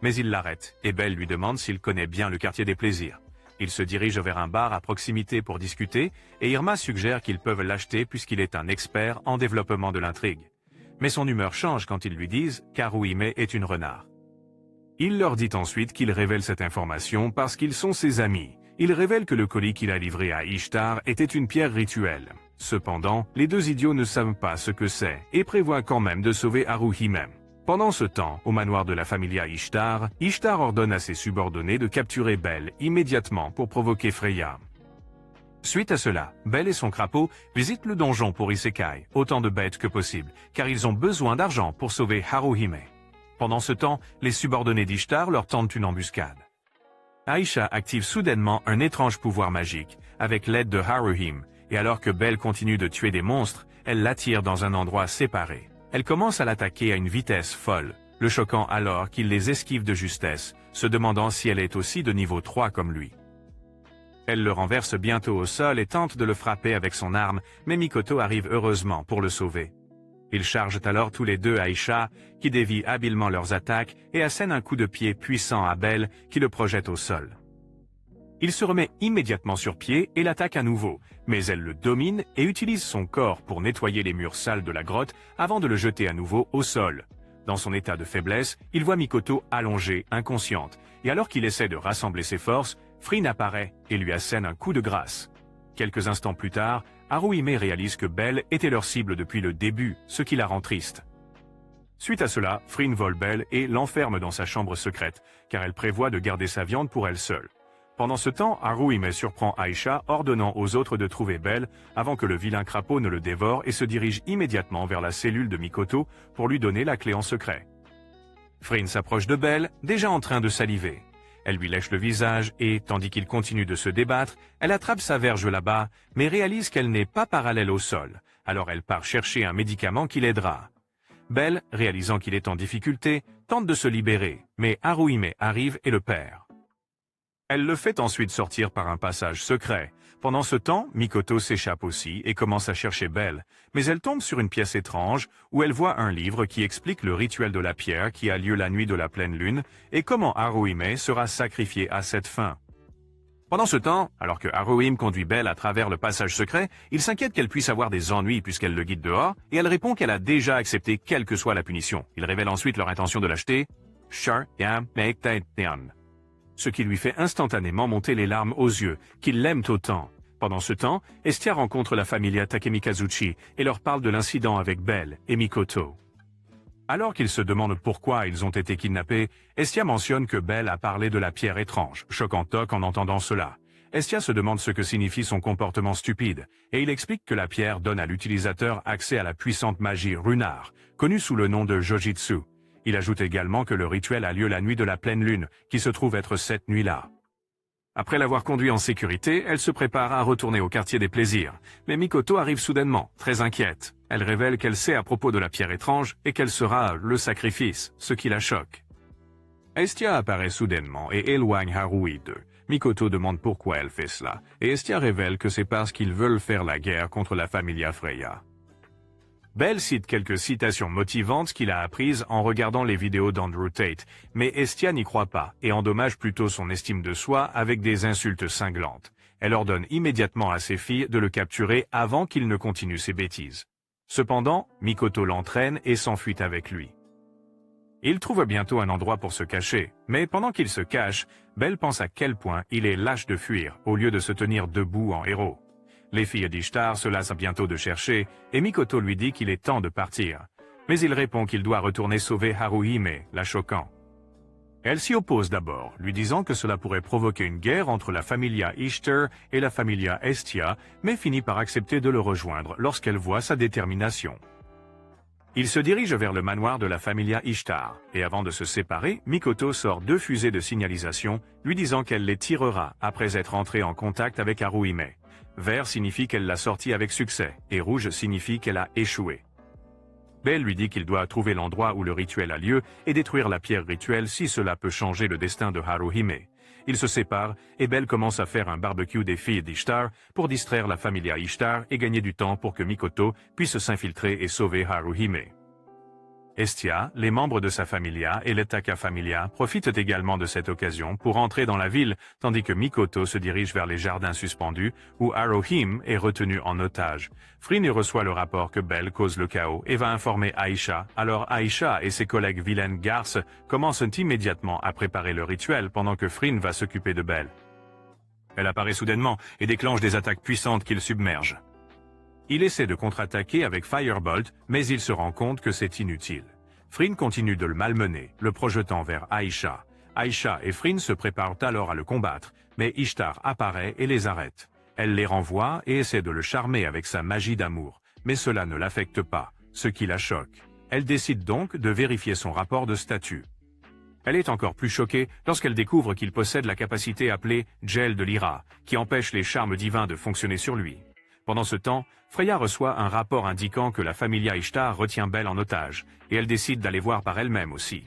Mais il l'arrête, et Belle lui demande s'il connaît bien le quartier des plaisirs. Il se dirige vers un bar à proximité pour discuter, et Irma suggère qu'ils peuvent l'acheter puisqu'il est un expert en développement de l'intrigue. Mais son humeur change quand ils lui disent qu'Haruhime est une renard. Il leur dit ensuite qu'il révèle cette information parce qu'ils sont ses amis. Il révèle que le colis qu'il a livré à Ishtar était une pierre rituelle. Cependant, les deux idiots ne savent pas ce que c'est et prévoient quand même de sauver Haruhime. Pendant ce temps, au manoir de la familia Ishtar, Ishtar ordonne à ses subordonnés de capturer Belle immédiatement pour provoquer Freya. Suite à cela, Belle et son crapaud visitent le donjon pour Isekai, autant de bêtes que possible, car ils ont besoin d'argent pour sauver Haruhime. Pendant ce temps, les subordonnés d'Ishtar leur tentent une embuscade. Aisha active soudainement un étrange pouvoir magique, avec l'aide de Haruhime, et alors que Belle continue de tuer des monstres, elle l'attire dans un endroit séparé. Elle commence à l'attaquer à une vitesse folle, le choquant alors qu'il les esquive de justesse, se demandant si elle est aussi de niveau 3 comme lui. Elle le renverse bientôt au sol et tente de le frapper avec son arme, mais Mikoto arrive heureusement pour le sauver. Ils chargent alors tous les deux Aisha, qui dévie habilement leurs attaques et assène un coup de pied puissant à Belle qui le projette au sol. Il se remet immédiatement sur pied et l'attaque à nouveau, mais elle le domine et utilise son corps pour nettoyer les murs sales de la grotte avant de le jeter à nouveau au sol. Dans son état de faiblesse, il voit Mikoto allongée, inconsciente, et alors qu'il essaie de rassembler ses forces, Frin apparaît et lui assène un coup de grâce. Quelques instants plus tard, Haruhime réalise que Belle était leur cible depuis le début, ce qui la rend triste. Suite à cela, Frin vole Belle et l'enferme dans sa chambre secrète, car elle prévoit de garder sa viande pour elle seule. Pendant ce temps, Haruhime surprend Aisha, ordonnant aux autres de trouver Belle avant que le vilain crapaud ne le dévore et se dirige immédiatement vers la cellule de Mikoto pour lui donner la clé en secret. Frin s'approche de Belle, déjà en train de saliver. Elle lui lèche le visage et, tandis qu'il continue de se débattre, elle attrape sa verge là-bas, mais réalise qu'elle n'est pas parallèle au sol. Alors elle part chercher un médicament qui l'aidera. Belle, réalisant qu'il est en difficulté, tente de se libérer, mais Haruhime arrive et le perd. Elle le fait ensuite sortir par un passage secret. Pendant ce temps, Mikoto s'échappe aussi et commence à chercher Belle, mais elle tombe sur une pièce étrange où elle voit un livre qui explique le rituel de la pierre qui a lieu la nuit de la pleine lune et comment Haruhime sera sacrifié à cette fin. Pendant ce temps, alors que Haruhime conduit Belle à travers le passage secret, il s'inquiète qu'elle puisse avoir des ennuis puisqu'elle le guide dehors, et elle répond qu'elle a déjà accepté quelle que soit la punition. Il révèle ensuite leur intention de l'acheter, ce qui lui fait instantanément monter les larmes aux yeux, qu'ils l'aiment autant. Pendant ce temps, Estia rencontre la familia Takemikazuchi et leur parle de l'incident avec Belle et Mikoto. Alors qu'ils se demandent pourquoi ils ont été kidnappés, Estia mentionne que Belle a parlé de la pierre étrange, choquant Tok en entendant cela. Estia se demande ce que signifie son comportement stupide, et il explique que la pierre donne à l'utilisateur accès à la puissante magie runard, connue sous le nom de Jojitsu. Il ajoute également que le rituel a lieu la nuit de la pleine lune, qui se trouve être cette nuit-là. Après l'avoir conduit en sécurité, elle se prépare à retourner au quartier des plaisirs. Mais Mikoto arrive soudainement, très inquiète. Elle révèle qu'elle sait à propos de la pierre étrange et qu'elle sera le sacrifice, ce qui la choque. Estia apparaît soudainement et éloigne Haruhi d'eux. Mikoto demande pourquoi elle fait cela, et Estia révèle que c'est parce qu'ils veulent faire la guerre contre la familia Freya. Belle cite quelques citations motivantes qu'il a apprises en regardant les vidéos d'Andrew Tate, mais Estia n'y croit pas et endommage plutôt son estime de soi avec des insultes cinglantes. Elle ordonne immédiatement à ses filles de le capturer avant qu'il ne continue ses bêtises. Cependant, Mikoto l'entraîne et s'enfuit avec lui. Il trouve bientôt un endroit pour se cacher, mais pendant qu'il se cache, Belle pense à quel point il est lâche de fuir, au lieu de se tenir debout en héros. Les filles d'Ishtar se lassent bientôt de chercher, et Mikoto lui dit qu'il est temps de partir. Mais il répond qu'il doit retourner sauver Haruhime, la choquant. Elle s'y oppose d'abord, lui disant que cela pourrait provoquer une guerre entre la familia Ishtar et la familia Estia, mais finit par accepter de le rejoindre lorsqu'elle voit sa détermination. Il se dirige vers le manoir de la familia Ishtar, et avant de se séparer, Mikoto sort 2 fusées de signalisation, lui disant qu'elle les tirera après être entrée en contact avec Haruhime. Vert signifie qu'elle l'a sorti avec succès, et rouge signifie qu'elle a échoué. Belle lui dit qu'il doit trouver l'endroit où le rituel a lieu et détruire la pierre rituelle si cela peut changer le destin de Haruhime. Ils se séparent et Belle commence à faire un barbecue des filles d'Ishtar pour distraire la familia Ishtar et gagner du temps pour que Mikoto puisse s'infiltrer et sauver Haruhime. Estia, les membres de sa familia et l'Etaka familia profitent également de cette occasion pour entrer dans la ville, tandis que Mikoto se dirige vers les jardins suspendus où Haruhime est retenu en otage. Frin reçoit le rapport que Belle cause le chaos et va informer Aisha. Alors Aisha et ses collègues vilaines garces commencent immédiatement à préparer le rituel pendant que Frin va s'occuper de Belle. Elle apparaît soudainement et déclenche des attaques puissantes qu'il submerge. Il essaie de contre-attaquer avec Firebolt, mais il se rend compte que c'est inutile. Frin continue de le malmener, le projetant vers Aisha. Aisha et Frin se préparent alors à le combattre, mais Ishtar apparaît et les arrête. Elle les renvoie et essaie de le charmer avec sa magie d'amour, mais cela ne l'affecte pas, ce qui la choque. Elle décide donc de vérifier son rapport de statut. Elle est encore plus choquée lorsqu'elle découvre qu'il possède la capacité appelée Gel de Lyra, qui empêche les charmes divins de fonctionner sur lui. Pendant ce temps, Freya reçoit un rapport indiquant que la familia Ishtar retient Belle en otage, et elle décide d'aller voir par elle-même aussi.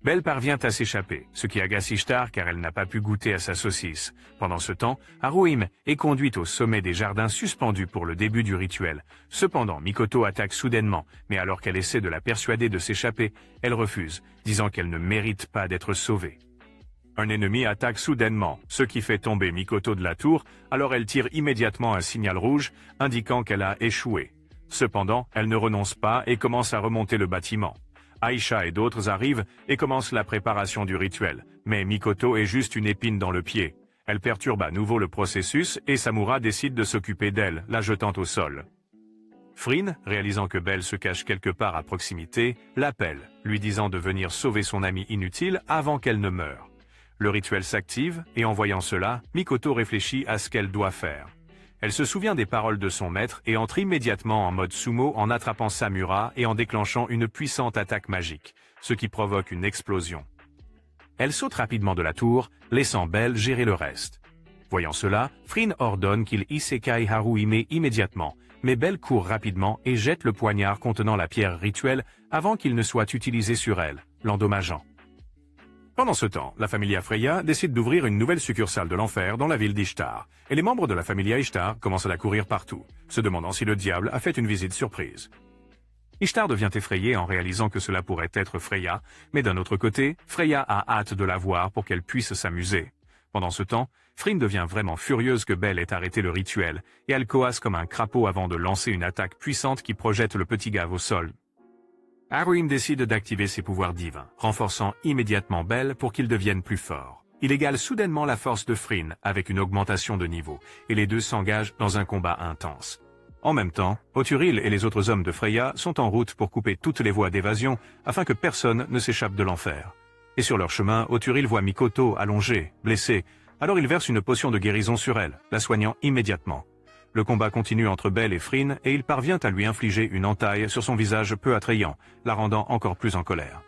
Belle parvient à s'échapper, ce qui agace Ishtar car elle n'a pas pu goûter à sa saucisse. Pendant ce temps, Haruhime est conduite au sommet des jardins suspendus pour le début du rituel. Cependant, Mikoto attaque soudainement, mais alors qu'elle essaie de la persuader de s'échapper, elle refuse, disant qu'elle ne mérite pas d'être sauvée. Un ennemi attaque soudainement, ce qui fait tomber Mikoto de la tour, alors elle tire immédiatement un signal rouge, indiquant qu'elle a échoué. Cependant, elle ne renonce pas et commence à remonter le bâtiment. Aisha et d'autres arrivent et commencent la préparation du rituel, mais Mikoto est juste une épine dans le pied. Elle perturbe à nouveau le processus et Samura décide de s'occuper d'elle, la jetant au sol. Frin, réalisant que Belle se cache quelque part à proximité, l'appelle, lui disant de venir sauver son amie inutile avant qu'elle ne meure. Le rituel s'active, et en voyant cela, Mikoto réfléchit à ce qu'elle doit faire. Elle se souvient des paroles de son maître et entre immédiatement en mode sumo en attrapant Samura et en déclenchant une puissante attaque magique, ce qui provoque une explosion. Elle saute rapidement de la tour, laissant Belle gérer le reste. Voyant cela, Frin ordonne qu'il isekai Haruhime immédiatement, mais Belle court rapidement et jette le poignard contenant la pierre rituelle avant qu'il ne soit utilisé sur elle, l'endommageant. Pendant ce temps, la familia Freya décide d'ouvrir une nouvelle succursale de l'enfer dans la ville d'Ishtar, et les membres de la familia Ishtar commencent à la courir partout, se demandant si le diable a fait une visite surprise. Ishtar devient effrayée en réalisant que cela pourrait être Freya, mais d'un autre côté, Freya a hâte de la voir pour qu'elle puisse s'amuser. Pendant ce temps, Frin devient vraiment furieuse que Belle ait arrêté le rituel, et elle coasse comme un crapaud avant de lancer une attaque puissante qui projette le petit gave au sol. Haruhime décide d'activer ses pouvoirs divins, renforçant immédiatement Belle pour qu'il devienne plus fort. Il égale soudainement la force de Frin avec une augmentation de niveau, et les deux s'engagent dans un combat intense. En même temps, Oturil et les autres hommes de Freya sont en route pour couper toutes les voies d'évasion afin que personne ne s'échappe de l'enfer. Et sur leur chemin, Oturil voit Mikoto allongée, blessée, alors il verse une potion de guérison sur elle, la soignant immédiatement. Le combat continue entre Belle et Frin et il parvient à lui infliger une entaille sur son visage peu attrayant, la rendant encore plus en colère.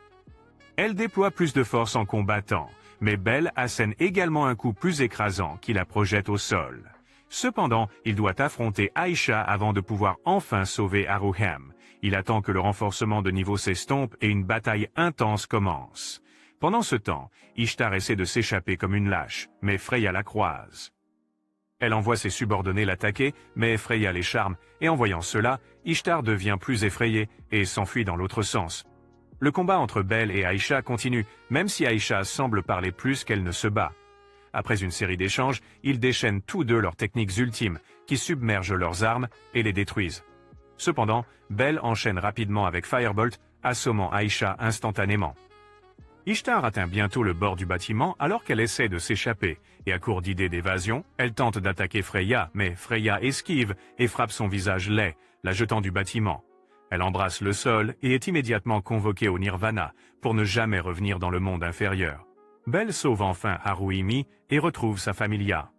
Elle déploie plus de force en combattant, mais Belle assène également un coup plus écrasant qui la projette au sol. Cependant, il doit affronter Aisha avant de pouvoir enfin sauver Haruhime. Il attend que le renforcement de niveau s'estompe et une bataille intense commence. Pendant ce temps, Ishtar essaie de s'échapper comme une lâche, mais Freya la croise. Elle envoie ses subordonnés l'attaquer, mais Freya les charme, et en voyant cela, Ishtar devient plus effrayée et s'enfuit dans l'autre sens. Le combat entre Belle et Aisha continue, même si Aisha semble parler plus qu'elle ne se bat. Après une série d'échanges, ils déchaînent tous deux leurs techniques ultimes, qui submergent leurs armes et les détruisent. Cependant, Belle enchaîne rapidement avec Firebolt, assommant Aïcha instantanément. Ishtar atteint bientôt le bord du bâtiment alors qu'elle essaie de s'échapper, et à court d'idées d'évasion, elle tente d'attaquer Freya, mais Freya esquive et frappe son visage laid, la jetant du bâtiment. Elle embrasse le sol et est immédiatement convoquée au Nirvana pour ne jamais revenir dans le monde inférieur. Belle sauve enfin Haruimi et retrouve sa familia.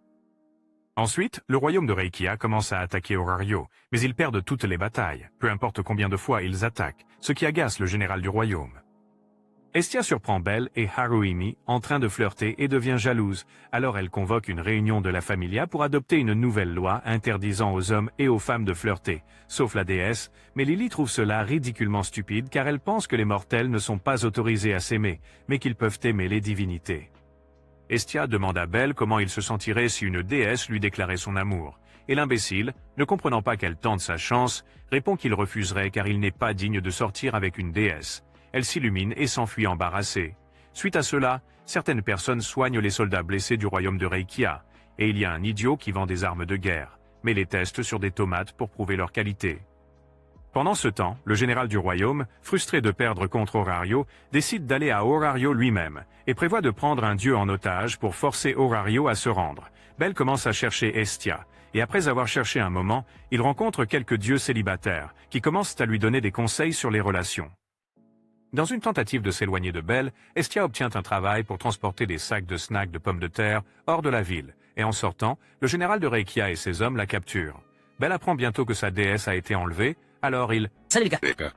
Ensuite, le royaume de Reikia commence à attaquer Orario, mais ils perdent toutes les batailles, peu importe combien de fois ils attaquent, ce qui agace le général du royaume. Estia surprend Belle et Haruimi en train de flirter et devient jalouse, alors elle convoque une réunion de la familia pour adopter une nouvelle loi interdisant aux hommes et aux femmes de flirter, sauf la déesse, mais Lily trouve cela ridiculement stupide car elle pense que les mortels ne sont pas autorisés à s'aimer, mais qu'ils peuvent aimer les divinités. Estia demande à Belle comment il se sentirait si une déesse lui déclarait son amour, et l'imbécile, ne comprenant pas qu'elle tente sa chance, répond qu'il refuserait car il n'est pas digne de sortir avec une déesse. Elle s'illumine et s'enfuit embarrassée. Suite à cela, certaines personnes soignent les soldats blessés du royaume de Reikia, et il y a un idiot qui vend des armes de guerre, mais les teste sur des tomates pour prouver leur qualité. Pendant ce temps, le général du royaume, frustré de perdre contre Orario, décide d'aller à Orario lui-même, et prévoit de prendre un dieu en otage pour forcer Orario à se rendre. Belle commence à chercher Estia, et après avoir cherché un moment, il rencontre quelques dieux célibataires, qui commencent à lui donner des conseils sur les relations. Dans une tentative de s'éloigner de Belle, Estia obtient un travail pour transporter des sacs de snacks de pommes de terre hors de la ville, et en sortant, le général de Reikia et ses hommes la capturent. Belle apprend bientôt que sa déesse a été enlevée, alors il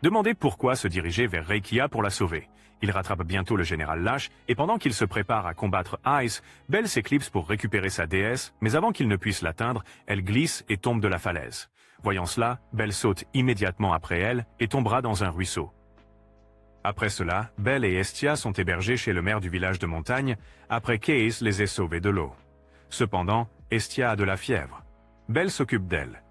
demande pourquoi se diriger vers Reikia pour la sauver. Il rattrape bientôt le général lâche, et pendant qu'il se prépare à combattre Ice, Belle s'éclipse pour récupérer sa déesse, mais avant qu'il ne puisse l'atteindre, elle glisse et tombe de la falaise. Voyant cela, Belle saute immédiatement après elle et tombera dans un ruisseau. Après cela, Belle et Estia sont hébergés chez le maire du village de montagne, après qu'Ace les ait sauvés de l'eau. Cependant, Estia a de la fièvre. Belle s'occupe d'elle.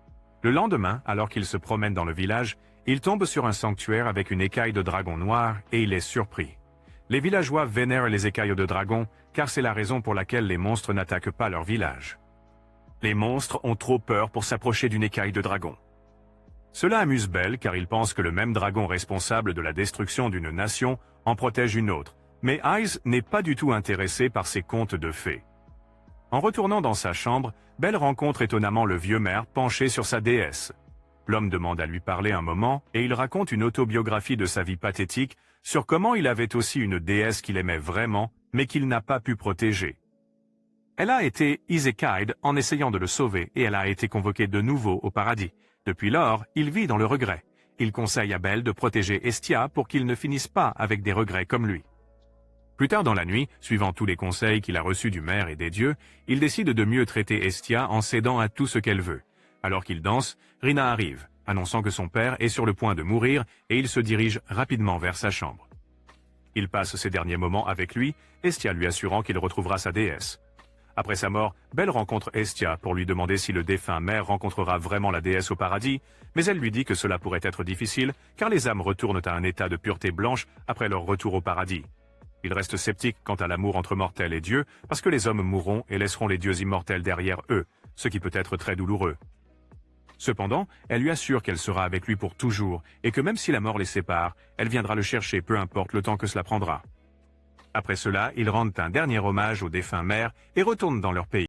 Le lendemain, alors qu'il se promène dans le village, il tombe sur un sanctuaire avec une écaille de dragon noir et il est surpris. Les villageois vénèrent les écailles de dragon, car c'est la raison pour laquelle les monstres n'attaquent pas leur village. Les monstres ont trop peur pour s'approcher d'une écaille de dragon. Cela amuse Belle car il pense que le même dragon responsable de la destruction d'une nation en protège une autre, mais Ice n'est pas du tout intéressé par ces contes de fées. En retournant dans sa chambre, Belle rencontre étonnamment le vieux maire penché sur sa déesse. L'homme demande à lui parler un moment et il raconte une autobiographie de sa vie pathétique sur comment il avait aussi une déesse qu'il aimait vraiment, mais qu'il n'a pas pu protéger. Elle a été isekai'd en essayant de le sauver et elle a été convoquée de nouveau au paradis. Depuis lors, il vit dans le regret. Il conseille à Belle de protéger Estia pour qu'il ne finisse pas avec des regrets comme lui. Plus tard dans la nuit, suivant tous les conseils qu'il a reçus du maire et des dieux, il décide de mieux traiter Estia en cédant à tout ce qu'elle veut. Alors qu'il danse, Rina arrive, annonçant que son père est sur le point de mourir et il se dirige rapidement vers sa chambre. Il passe ses derniers moments avec lui, Estia lui assurant qu'il retrouvera sa déesse. Après sa mort, Belle rencontre Estia pour lui demander si le défunt maire rencontrera vraiment la déesse au paradis, mais elle lui dit que cela pourrait être difficile, car les âmes retournent à un état de pureté blanche après leur retour au paradis. Il reste sceptique quant à l'amour entre mortels et dieux, parce que les hommes mourront et laisseront les dieux immortels derrière eux, ce qui peut être très douloureux. Cependant, elle lui assure qu'elle sera avec lui pour toujours, et que même si la mort les sépare, elle viendra le chercher peu importe le temps que cela prendra. Après cela, ils rendent un dernier hommage au défunt maire et retournent dans leur pays.